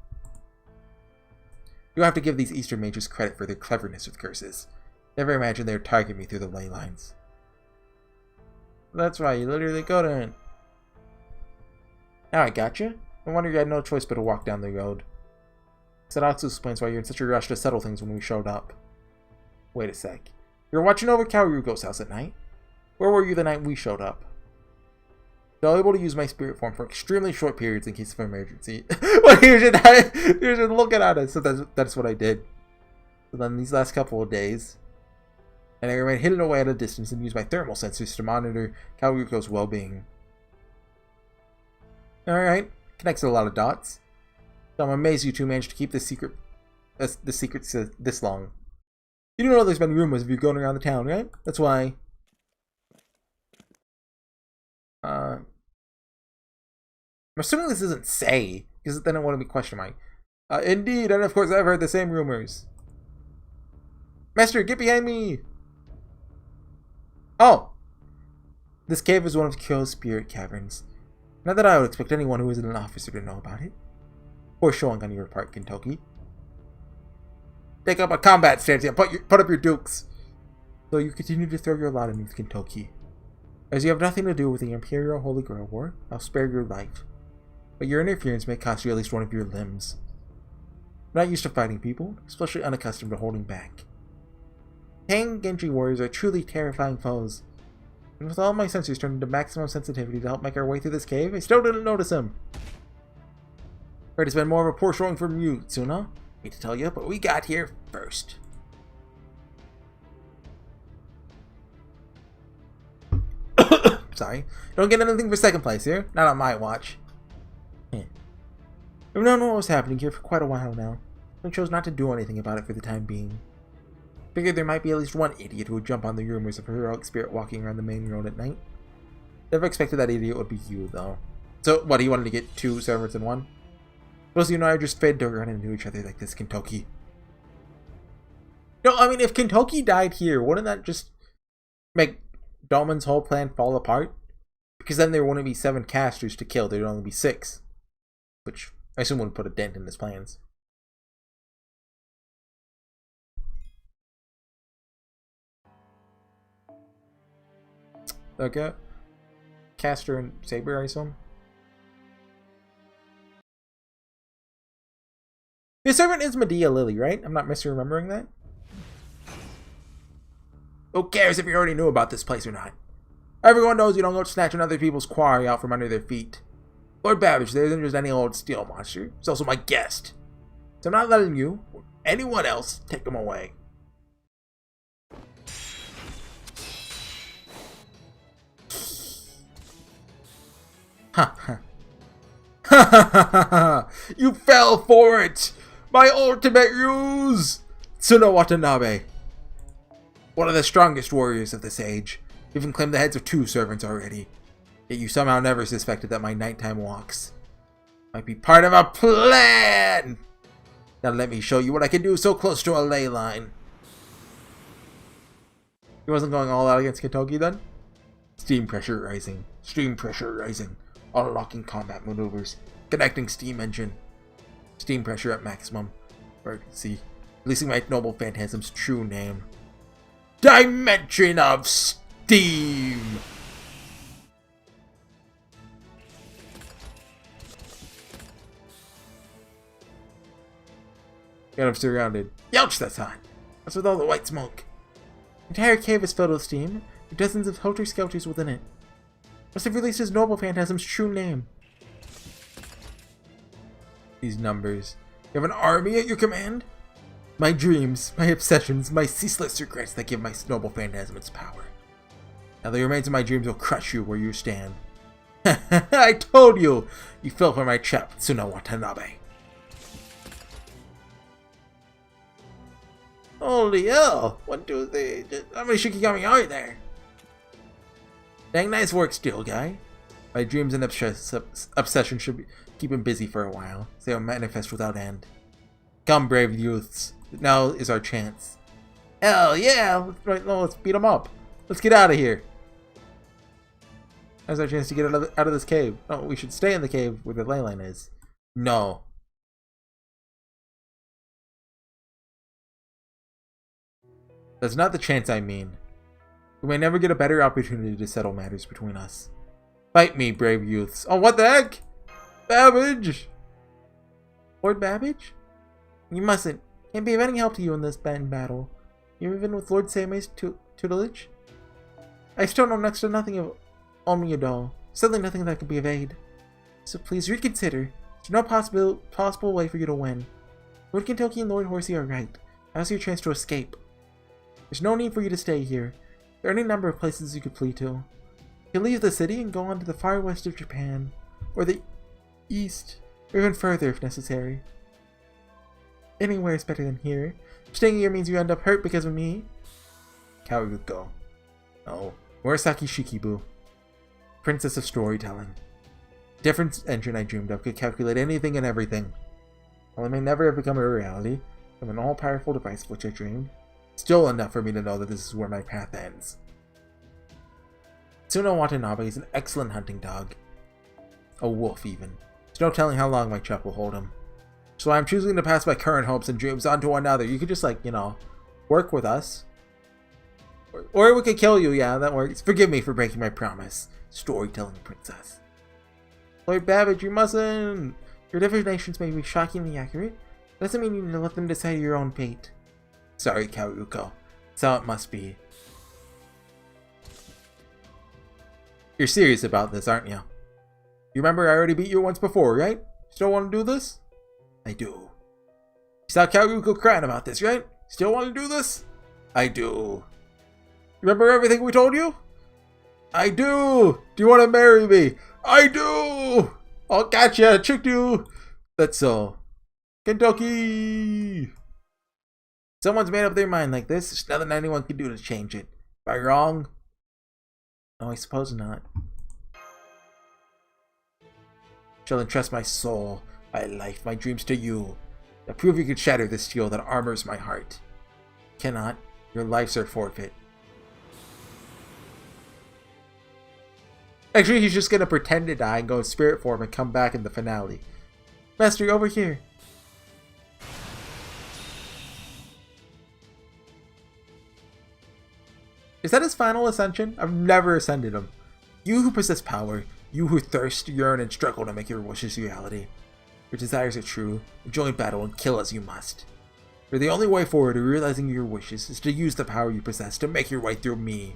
You have to give these Eastern mages credit for their cleverness with curses. Never imagined they would target me through the ley lines. That's right, you literally got in. Now I gotcha. No wonder you had no choice but to walk down the road. That also explains why you're in such a rush to settle things when we showed up. Wait a sec. You were watching over Kaorugo's house at night? Where were you the night we showed up? So able to use my spirit form for extremely short periods in case of emergency. Well, you're just looking at us. So that's what I did. So then these last couple of days, and I remained hidden away at a distance and used my thermal sensors to monitor Kaorugo's well-being. Alright, connects a lot of dots. So I'm amazed you two managed to keep this secret this long. You do know there's been rumors of you going around the town, right? That's why. I'm assuming this isn't say, because then I want to be question mark. Indeed, and of course I've heard the same rumors. Master, get behind me! Oh! This cave is one of Kyo's spirit caverns. Not that I would expect anyone who isn't an officer to know about it. Or showing on your part, Kentucky. Take up a combat stance and put up your dukes. So you continue to throw your lot in with Kentucky. As you have nothing to do with the Imperial Holy Grail War, I'll spare your life. But your interference may cost you at least one of your limbs. I'm not used to fighting people, especially unaccustomed to holding back. Heian Genji warriors are truly terrifying foes. And with all my sensors turned into maximum sensitivity to help make our way through this cave, I still didn't notice him. Right, it's been more of a poor showing from you, Tsuna. Hate to tell you, but we got here first. Sorry. Don't get anything for second place here. Not on my watch. We've known what was happening here for quite a while now. I chose not to do anything about it for the time being. Figured there might be at least one idiot who would jump on the rumors of a heroic spirit walking around the main road at night. Never expected that idiot would be you, though. So, what, he wanted to get 2 servants in one? Suppose you and I are just fed to run into each other like this, Kentucky. No, I mean, if Kentucky died here, wouldn't that just make Dolmen's whole plan fall apart? Because then there wouldn't be 7 casters to kill, there'd only be 6. Which I assume would put a dent in his plans. Okay. Caster and Saber, I assume. His servant is Medea Lily, right? I'm not misremembering that. Who cares if you already knew about this place or not? Everyone knows you don't go snatching other people's quarry out from under their feet. Lord Babbage, there isn't just any old steel monster. He's also my guest. So I'm not letting you, or anyone else, take him away. Ha ha. Ha ha ha ha! You fell for it! My ultimate ruse! Tsuna Watanabe. One of the strongest warriors of this age. Even claimed the heads of 2 servants already. Yet you somehow never suspected that my nighttime walks might be part of a plan! Now let me show you what I can do so close to a ley line. He wasn't going all out against Kentucky then? Steam pressure rising. Steam pressure rising. Unlocking combat maneuvers. Connecting steam engine. Steam pressure at maximum. Emergency. Releasing my noble phantasm's true name. Dimension of Steam! Got him surrounded. Youch, that's hot! What's with all the white smoke? The entire cave is filled with steam, with dozens of helter-skelters within it. Must have released his noble phantasm's true name. These numbers. You have an army at your command? My dreams, my obsessions, my ceaseless regrets that give my noble phantasm its power. Now the remains of my dreams will crush you where you stand. I told you! You fell for my trap, Tsuna Watanabe. Holy hell! 1, 2, 3. How many Shikigami are there? Dang nice work, Steel Guy. My dreams and obsession should keep him busy for a while, so they will manifest without end. Come, brave youths. Now is our chance. Hell yeah! Let's beat him up. Let's get out of here. Now's our chance to get out of this cave. Oh, we should stay in the cave where the ley line is. No. That's not the chance I mean. We may never get a better opportunity to settle matters between us. Fight me, brave youths. Oh, what the heck? Babbage! Lord Babbage? You mustn't. Can't be of any help to you in this battle. You're even with Lord Seime's tutelage? I still know next to nothing of Omiyado. Certainly nothing that could be of aid. So please reconsider. There's no possible way for you to win. Lord Kentucky and Lord Horsey are right. Now's your chance to escape. There's no need for you to stay here. There are any number of places you could flee to. You can leave the city and go on to the far west of Japan, or the east, or even further if necessary. Anywhere is better than here. Staying here means you end up hurt because of me. Kaoruko. Oh, Murasaki Shikibu. Princess of Storytelling. Different engine I dreamed of could calculate anything and everything. While it may never have become a reality, from an all-powerful device of which I dreamed, still enough for me to know that this is where my path ends. Tsuna Watanabe is an excellent hunting dog. A wolf, even. There's no telling how long my trap will hold him. So I'm choosing to pass my current hopes and dreams on to another. You could just, like, you know, work with us. Or we could kill you, yeah, that works. Forgive me for breaking my promise. Storytelling princess. Lord Babbage, you mustn't! Your divinations may be shockingly accurate. That doesn't mean you need to let them decide your own fate. Sorry, Kaoruko. That's how it must be. You're serious about this, aren't you? You remember I already beat you once before, right? Still want to do this? I do. You saw Kaoruko crying about this, right? Still want to do this? I do. Remember everything we told you? I do! Do you want to marry me? I do! Oh, gotcha! Tricked you! That's so. Kentucky! Someone's made up their mind like this. There's nothing anyone can do to change it. Am I wrong? No, I suppose not. Shall entrust my soul, my life, my dreams to you. To prove you can shatter the steel that armors my heart. Cannot. Your lives are forfeit. Actually, he's just gonna pretend to die and go in spirit form and come back in the finale. Master, over here. Is that his final ascension? I've never ascended him. You who possess power, you who thirst, yearn, and struggle to make your wishes reality. Your desires are true. Join battle and kill as you must. For the only way forward to realizing your wishes is to use the power you possess to make your way through me.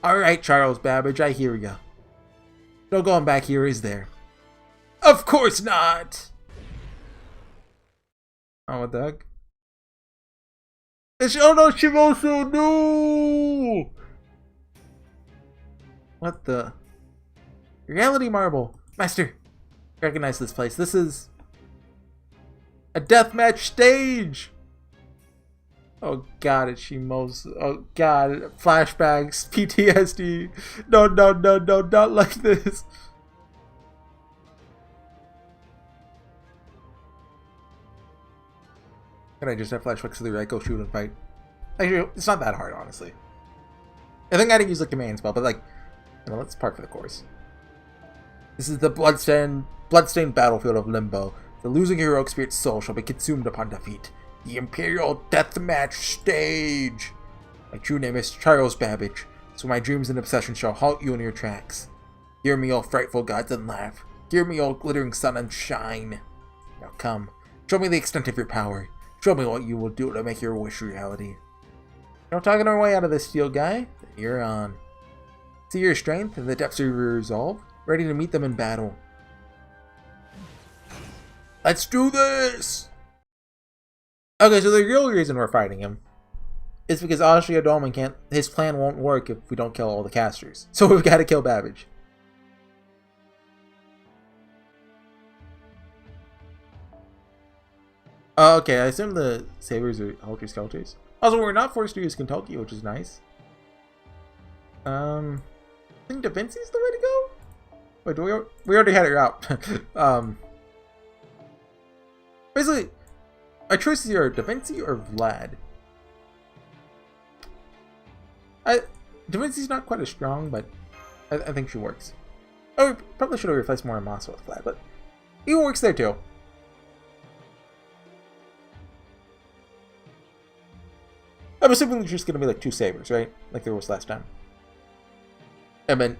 Alright, Charles Babbage, I hear ya. No going back here, is there? Of course not! Oh, what the heck? It's oh no, Shimosu, no! What the? Reality Marble! Master! Recognize this place. This is a deathmatch stage! Oh god, it's Shimo's. Oh god, flashbacks, PTSD. No, no, no, no, not like this. Can I just have flashbacks to the right, go shoot and fight? Actually, it's not that hard, honestly. I think I didn't use the command spell, but like, you know, let's park for the course. This is the bloodstained battlefield of Limbo. The losing heroic spirit's soul shall be consumed upon defeat. The Imperial Deathmatch Stage! My true name is Charles Babbage, so my dreams and obsessions shall halt you in your tracks. Hear me, O frightful gods, and laugh. Hear me, O glittering sun, and shine. Now come, show me the extent of your power. Show me what you will do to make your wish reality. You're talking our way out of this, steel guy. Then you're on. See your strength and the depths of your resolve, ready to meet them in battle. Let's do this! Okay, so the real reason we're fighting him is because Ashiodome can't. His plan won't work if we don't kill all the casters. So we've got to kill Babbage. Okay, I assume the sabers are helter skelters. Also, we're not forced to use Kentucky, which is nice. I think Da Vinci's the way to go. Wait, do we already had it out. Basically, my choices here are Da Vinci or Vlad. Da Vinci's not quite as strong, but I think she works. Oh, we probably should have replaced Morimasa with Vlad, but he works there too. I'm assuming there's just going to be like 2 sabers, right? Like there was last time. And then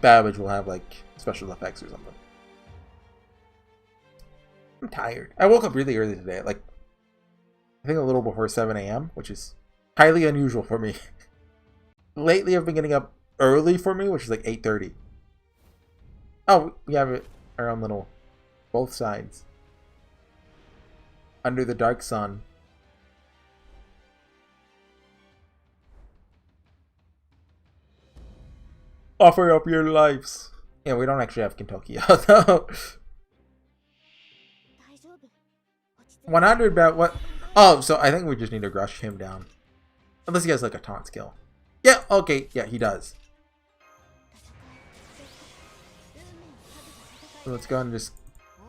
Babbage will have like special effects or something. I'm tired. I woke up really early today, like I think a little before 7 a.m., which is highly unusual for me. Lately I've been getting up early for me, which is like 8:30. Oh, we have our own little both sides. Under the dark sun. Offer up your lives. Yeah, we don't actually have Kentucky, though. 100 bat what? Oh, so I think we just need to rush him down. Unless he has like a taunt skill. Yeah, okay, yeah, he does. So let's go and just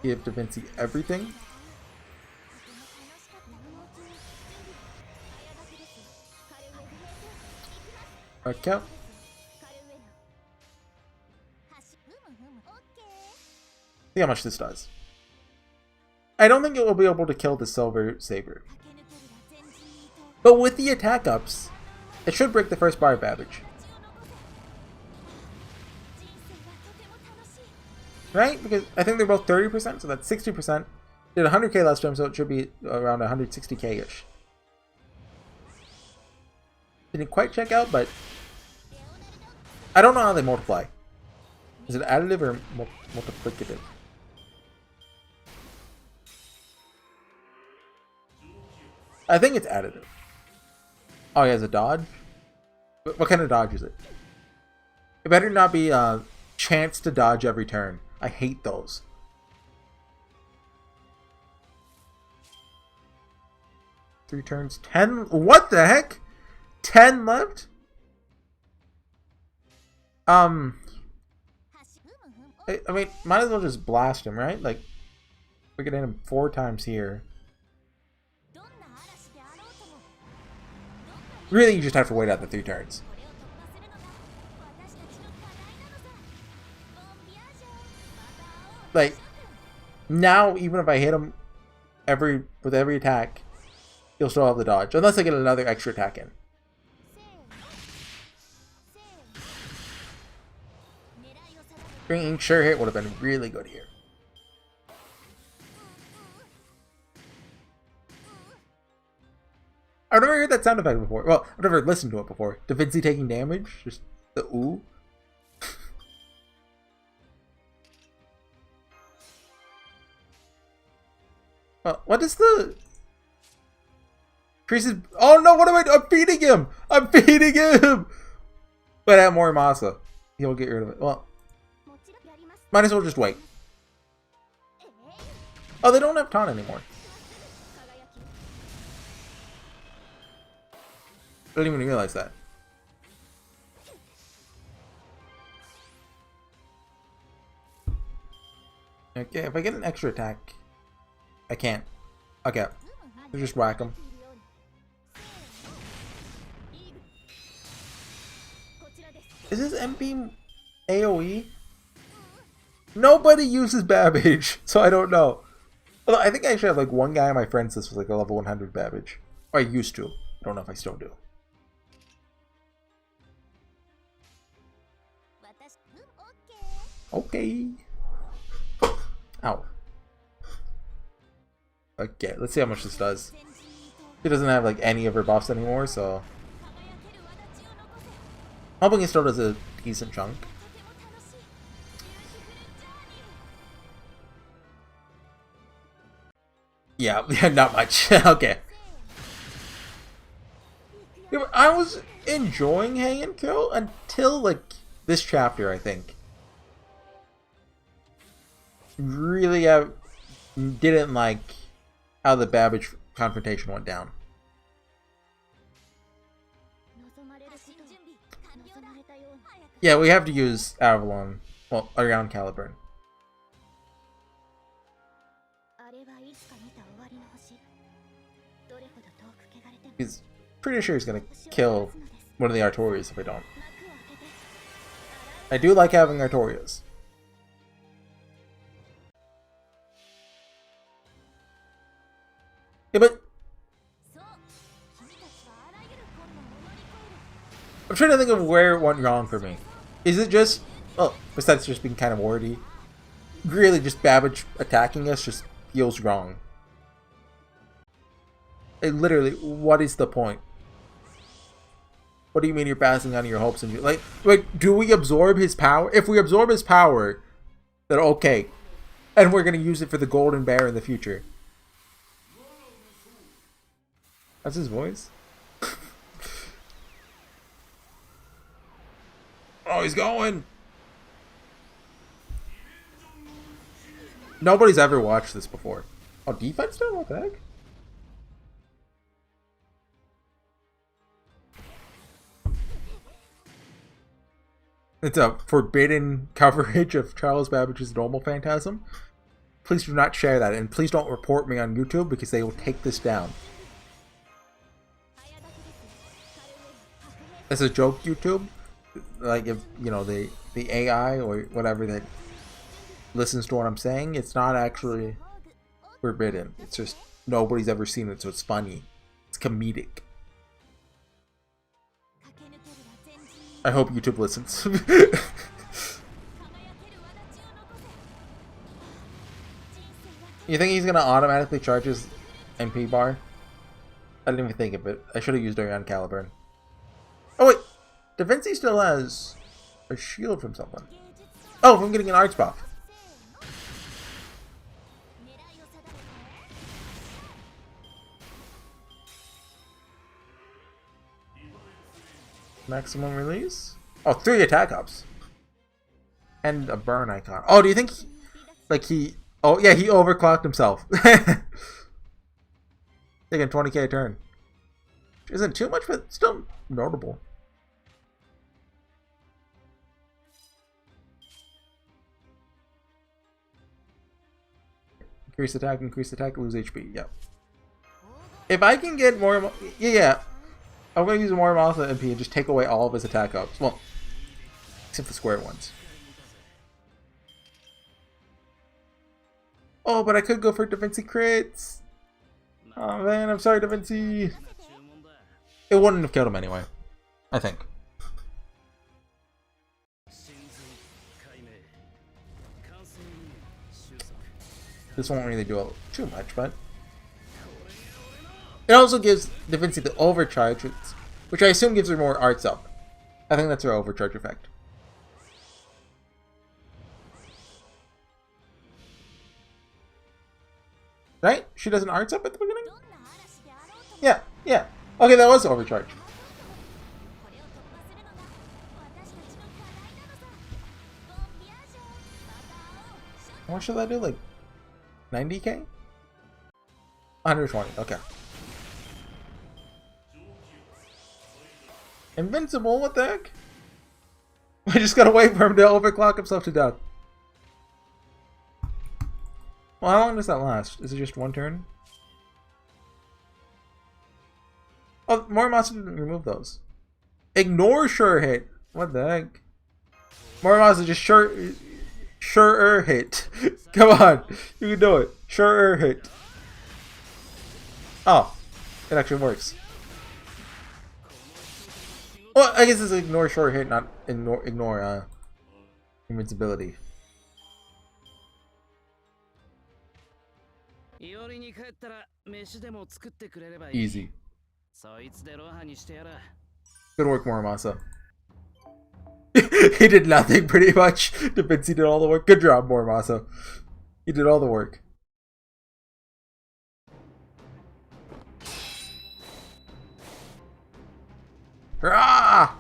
give Da Vinci everything. Okay. See how much this does. I don't think it will be able to kill the Silver Saber. But with the attack ups, it should break the first bar of Babbage. Right? Because I think they're both 30%, so that's 60%. Did 100k last time, so it should be around 160k-ish. Didn't quite check out, but I don't know how they multiply. Is it additive or multiplicative? I think it's additive. Oh, he has a dodge? What kind of dodge is it? It better not be a chance to dodge every turn. I hate those. Three turns, 10. What the heck? 10 left? I mean, might as well just blast him, right? Like, we could hit him 4 times here. Really, you just have to wait out the 3 turns. Like, now, even if I hit him with every attack, he'll still have the dodge. Unless I get another extra attack in. Bringing sure hit would have been really good here. I've never heard that sound effect before. Well, I've never listened to it before. Da Vinci taking damage? Just the ooh. Well, what is the... Creases... Oh no, what am I doing? I'm feeding him! I'm feeding him! But at Morimasa, he'll get rid of it. Well, might as well just wait. Oh, they don't have taunt anymore. I didn't even realize that. Okay, if I get an extra attack, I can't. Okay, I'll just whack him. Is this MP AoE? Nobody uses Babbage, so I don't know. Although I think I actually have like one guy on my friends list with like a level 100 Babbage. Or I used to. I don't know if I still do. Okay. Ow. Okay, let's see how much this does. She doesn't have like any of her buffs anymore, so I'm hoping it still does a decent chunk. Yeah, not much. Okay. Yeah, I was enjoying Heian-Kyo until like this chapter, I think. Really didn't like how the Babbage confrontation went down. Yeah, we have to use Avalon. Well, around Caliburn. He's pretty sure he's gonna kill one of the Artorias if I don't. I do like having Artorias. Yeah, but I'm trying to think of where it went wrong for me. Is it just, well, besides just being kind of wordy, really just Babbage attacking us just feels wrong. Like, literally, what is the point? What do you mean you're passing on your hopes and like, do we absorb his power? If we absorb his power, then okay, and we're gonna use it for the Golden Bear in the future. That's his voice. Oh, he's going. Nobody's ever watched this before. Oh, defense done? What the heck? It's a forbidden coverage of Charles Babbage's normal phantasm. Please do not share that, and please don't report me on YouTube because they will take this down. It's a joke, YouTube. Like, if you know the AI or whatever that listens to what I'm saying, it's not actually forbidden. It's just nobody's ever seen it, so it's funny. It's comedic. I hope YouTube listens. You think he's gonna automatically charge his MP bar? I didn't even think of it. I should have used it on Caliburn. Oh wait! Da Vinci still has a shield from someone. Oh, from getting an arts buff. Maximum release? Oh, 3 attack ups. And a burn icon. Oh, do you think oh yeah, he overclocked himself. Taking 20k a turn. Isn't too much, but still notable. Increase attack, lose HP. Yep. If I can get more, yeah, I'm gonna use more Maltha MP and just take away all of his attack ups. Well, except the square ones. Oh, but I could go for Da Vinci crits. Oh man, I'm sorry, Da Vinci. It wouldn't have killed him anyway, I think. This won't really do too much, but it also gives Da Vinci the overcharge, which I assume gives her more arts up. I think that's her overcharge effect. Right? She does an arts up at the beginning? Yeah, yeah. Okay, that was overcharge. What should I do? Like 90k? 120, okay. Invincible? What the heck? I just gotta wait for him to overclock himself to death. Well, how long does that last? Is it just one turn? Oh, Morimasa didn't remove those. Ignore sure hit. What the heck? Morimasa just sure hit. Come on, you can do it. Sure hit. Oh, it actually works. Well, I guess it's ignore short hit, not ignore invincibility. Easy. Good work, Morimasa. He did nothing, pretty much. Defense, he did all the work. Good job, Morimasa. He did all the work. Ah!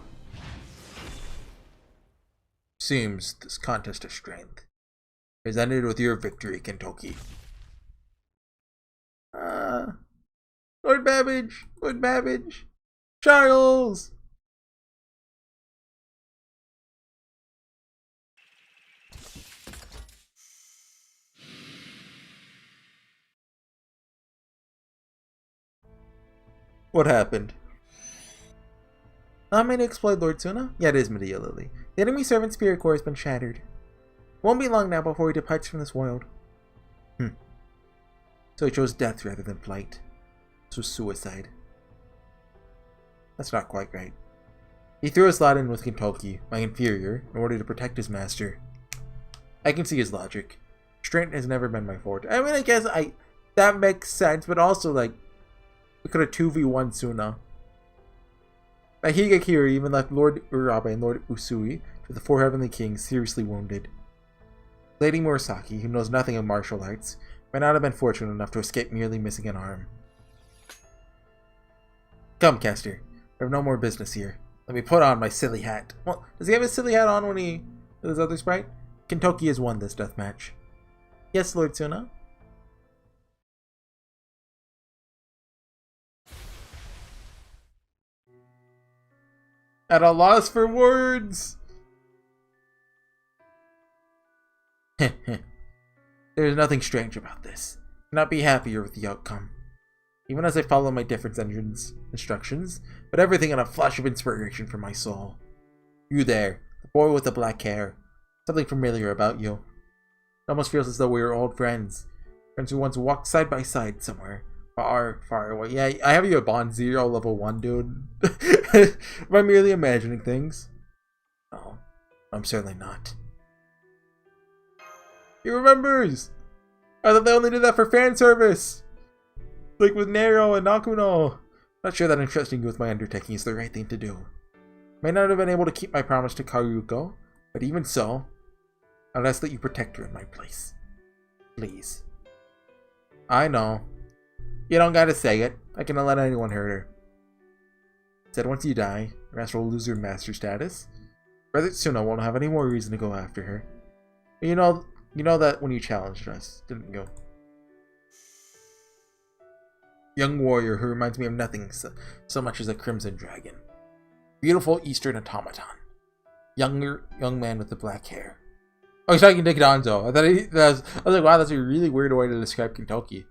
Seems this contest of strength has ended with your victory, Kentoki. Lord Babbage! Lord Babbage! Charles! What happened? Not many to exploit Lord Tsuna? Yeah, it is Medea Lily. The enemy servant spirit core has been shattered. Won't be long now before he departs from this world. So he chose death rather than flight. This was suicide. That's not quite right. He threw his lot in with Kentoki, my inferior, in order to protect his master. I can see his logic. Strength has never been my forte. I mean, I guess that makes sense, but also, like, we could have 2v1 Tsuna. Higekiri even left Lord Urabe and Lord Usui to the four heavenly kings seriously wounded. Lady Murasaki, who knows nothing of martial arts, might not have been fortunate enough to escape merely missing an arm. Come, Caster. We have no more business here. Let me put on my silly hat. Well, does he have his silly hat on when he with his other sprite? Kentoki has won this death match. Yes, Lord Tsuna? At a loss for words! There is nothing strange about this. I cannot be happier with the outcome. Even as I follow my different engine's instructions, but everything in a flash of inspiration from my soul. You there, the boy with the black hair. Something familiar about you. It almost feels as though we were old friends. Friends who once walked side by side somewhere. Far, far away. Yeah, I have you at Bond Zero, level 1, dude. Am I merely imagining things? No, I'm certainly not. He remembers! I thought they only did that for fan service! Like with Nero and Nakuno. Not sure that entrusting you with my undertaking is the right thing to do. May not have been able to keep my promise to Karuko, but even so, I'll ask that you protect her in my place. Please. I know. You don't gotta say it. I cannot let anyone hurt her. Said once you die, your master will lose your master status. Brother Tsuna won't have any more reason to go after her. But you know that when you challenged us, didn't you? Young warrior who reminds me of nothing so much as a crimson dragon. Beautiful eastern automaton. Young man with the black hair. Oh, he's talking to Donzo. I was like, wow, that's a really weird way to describe Kentoki.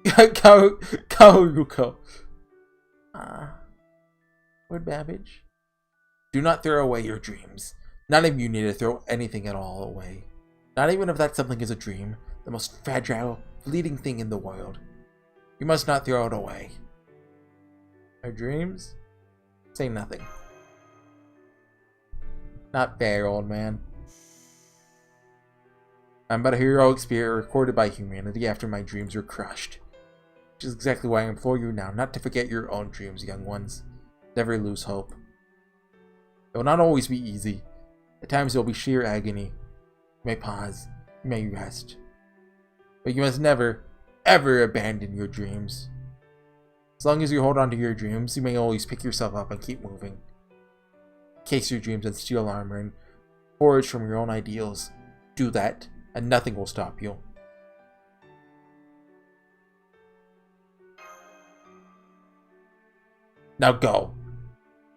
Kaoruko. Lord Babbage. Do not throw away your dreams. None of you need to throw anything at all away. Not even if that something is a dream, the most fragile, fleeting thing in the world. You must not throw it away. Our dreams? Say nothing. Not fair, old man. I'm but a heroic spirit recorded by humanity after my dreams were crushed. Which is exactly why I implore you now not to forget your own dreams, young ones. Never lose hope. It will not always be easy. At times it will be sheer agony. You may pause. You may rest. But you must never, ever abandon your dreams. As long as you hold on to your dreams, you may always pick yourself up and keep moving. Encase your dreams in steel armor and forge from your own ideals. Do that, and nothing will stop you. Now go.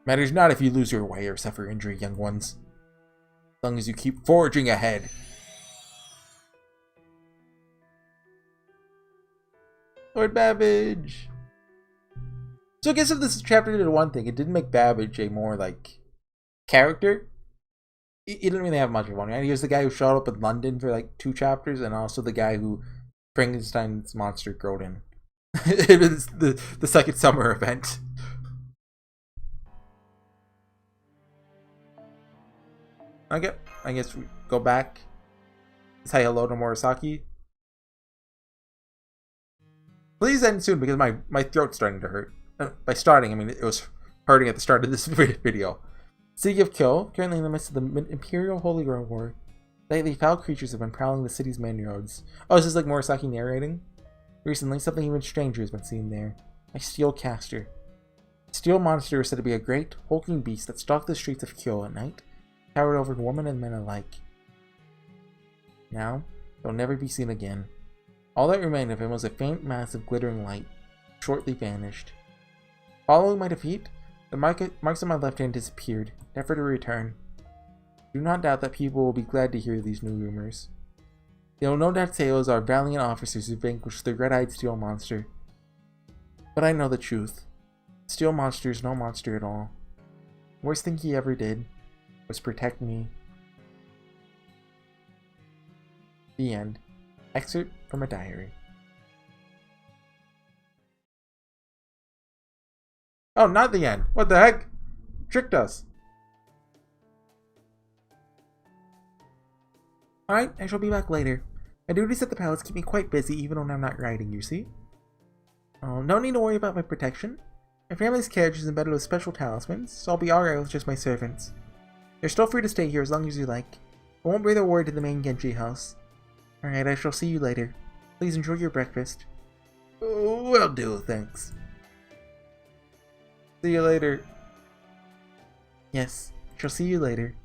Matters not if you lose your way or suffer injury, young ones. As long as you keep forging ahead. Lord Babbage! So I guess if this chapter did one thing, it didn't make Babbage a more, like, character. He didn't really have much of one, right? He was the guy who showed up in London for, like, 2 chapters, and also the guy who Frankenstein's monster growed in. It was the second summer event. Okay, I guess we go back. Say hello to Murasaki. Please end soon because my throat's starting to hurt. By starting, I mean it was hurting at the start of this video. City of Kyo, currently in the midst of the Imperial Holy Grail War. Lately, foul creatures have been prowling the city's main roads. Oh, is this like Murasaki narrating? Recently, something even stranger has been seen there. A steel caster. The steel monster is said to be a great, hulking beast that stalked the streets of Kyo at night, towered over women and men alike. Now, it will never be seen again. All that remained of him was a faint mass of glittering light, shortly vanished. Following my defeat, the marks on my left hand disappeared, never to return. Do not doubt that people will be glad to hear these new rumors. They will no doubt say it was our valiant officers who vanquished the red-eyed steel monster. But I know the truth. The steel monster is no monster at all. The worst thing he ever did was protect me. The end. Excerpt from a diary. Oh, not the end. What the heck? Tricked us. Alright, I shall be back later. My duties at the palace keep me quite busy even when I'm not riding, you see? Oh, no need to worry about my protection. My family's carriage is embedded with special talismans, so I'll be alright with just my servants. You're still free to stay here as long as you like. I won't breathe a word to the main Genji house. Alright, I shall see you later. Please enjoy your breakfast. Will do, thanks. See you later. Yes, shall see you later.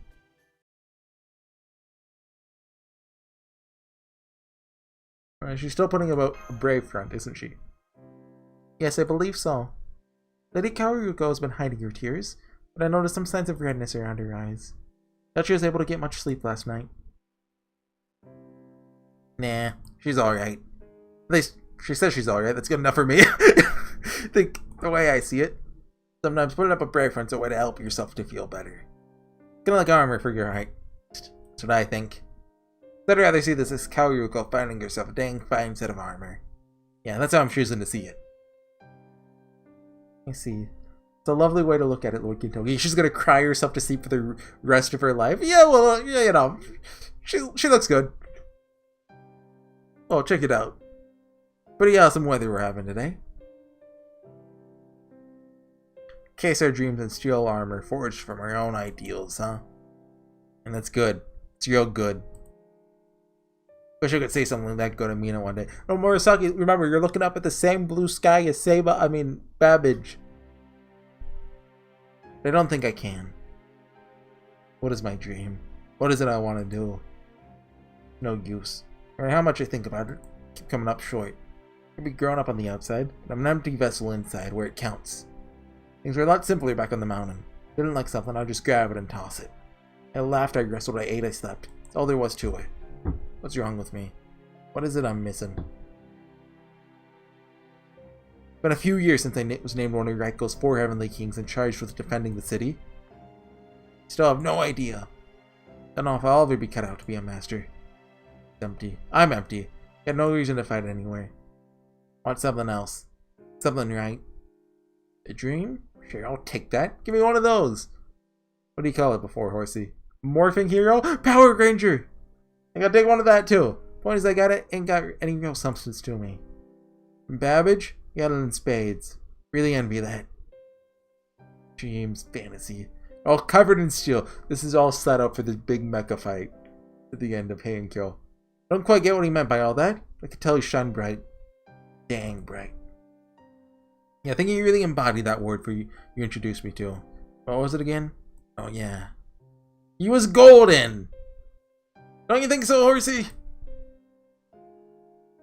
She's still putting about a brave front, isn't she? Yes, I believe so. Lady Kaoruko has been hiding her tears, but I noticed some signs of redness around her eyes. Thought she was able to get much sleep last night. Nah, she's alright. At least, she says she's alright. That's good enough for me. Think the way I see it. Sometimes putting up a brave front's a way to help yourself to feel better. Kinda like armor for your height. That's what I think. I'd rather see this as Kaoruko finding herself a dang fine set of armor. Yeah, that's how I'm choosing to see it. I see. It's a lovely way to look at it, Lord Gintoki. She's gonna cry herself to sleep for the rest of her life. Yeah, well, yeah, you know, she looks good. Oh, check it out. Pretty awesome weather we're having today. Case our dreams in steel armor forged from our own ideals, huh? And that's good. It's real good. Wish I could say something that good and mean it one day. Oh, Murasaki, remember, you're looking up at the same blue sky as Babbage. I don't think I can. What is my dream? What is it I want to do? No use. No matter how much I think about it, I keep coming up short. I could be grown up on the outside, but I'm an empty vessel inside where it counts. Things were a lot simpler back on the mountain. Didn't like something, I'd just grab it and toss it. I laughed, I wrestled, I ate, I slept. That's all there was to it. What's wrong with me? What is it I'm missing? It's been a few years since I was named one of Raiko's 4 heavenly kings and charged with defending the city. Still have no idea. Don't know if I'll ever be cut out to be a master. It's empty. I'm empty. Got no reason to fight anyway. Want something else. Something right. A dream? Sure, I'll take that. Give me one of those. What do you call it before, Horsey? Morphing hero? Power Ranger! I gotta take one of that too. Point is, I got it, ain't got any real substance to me. And Babbage? Got it in spades. Really envy that. Dreams, fantasy. All covered in steel. This is all set up for this big mecha fight at the end of Heian-Kyo. Don't quite get what he meant by all that. I could tell he shone bright. Dang bright. Yeah, I think you really embodied that word for you introduced me to. What was it again? Oh yeah. He was golden! Don't you think so, Horsey?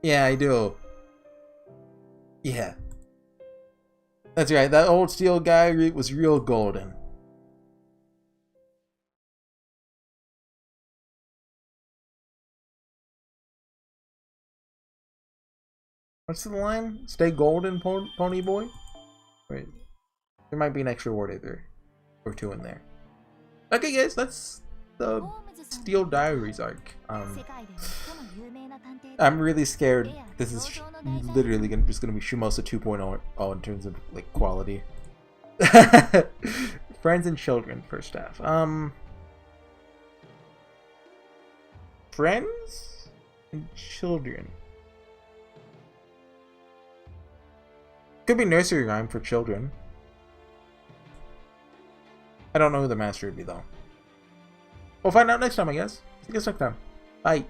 Yeah, I do. Yeah. That's right, that old steel guy was real golden. What's the line? Stay golden, pony boy? Wait. There might be an extra word either. Or two in there. Okay guys, that's the Steel Diaries arc. I'm really scared. This is literally just gonna be Shumosa 2.0 in terms of like quality. Friends and children, first half. Friends and children. Could be nursery rhyme for children. I don't know who the master would be though. We'll find out next time, I guess. See you guys next time. Bye.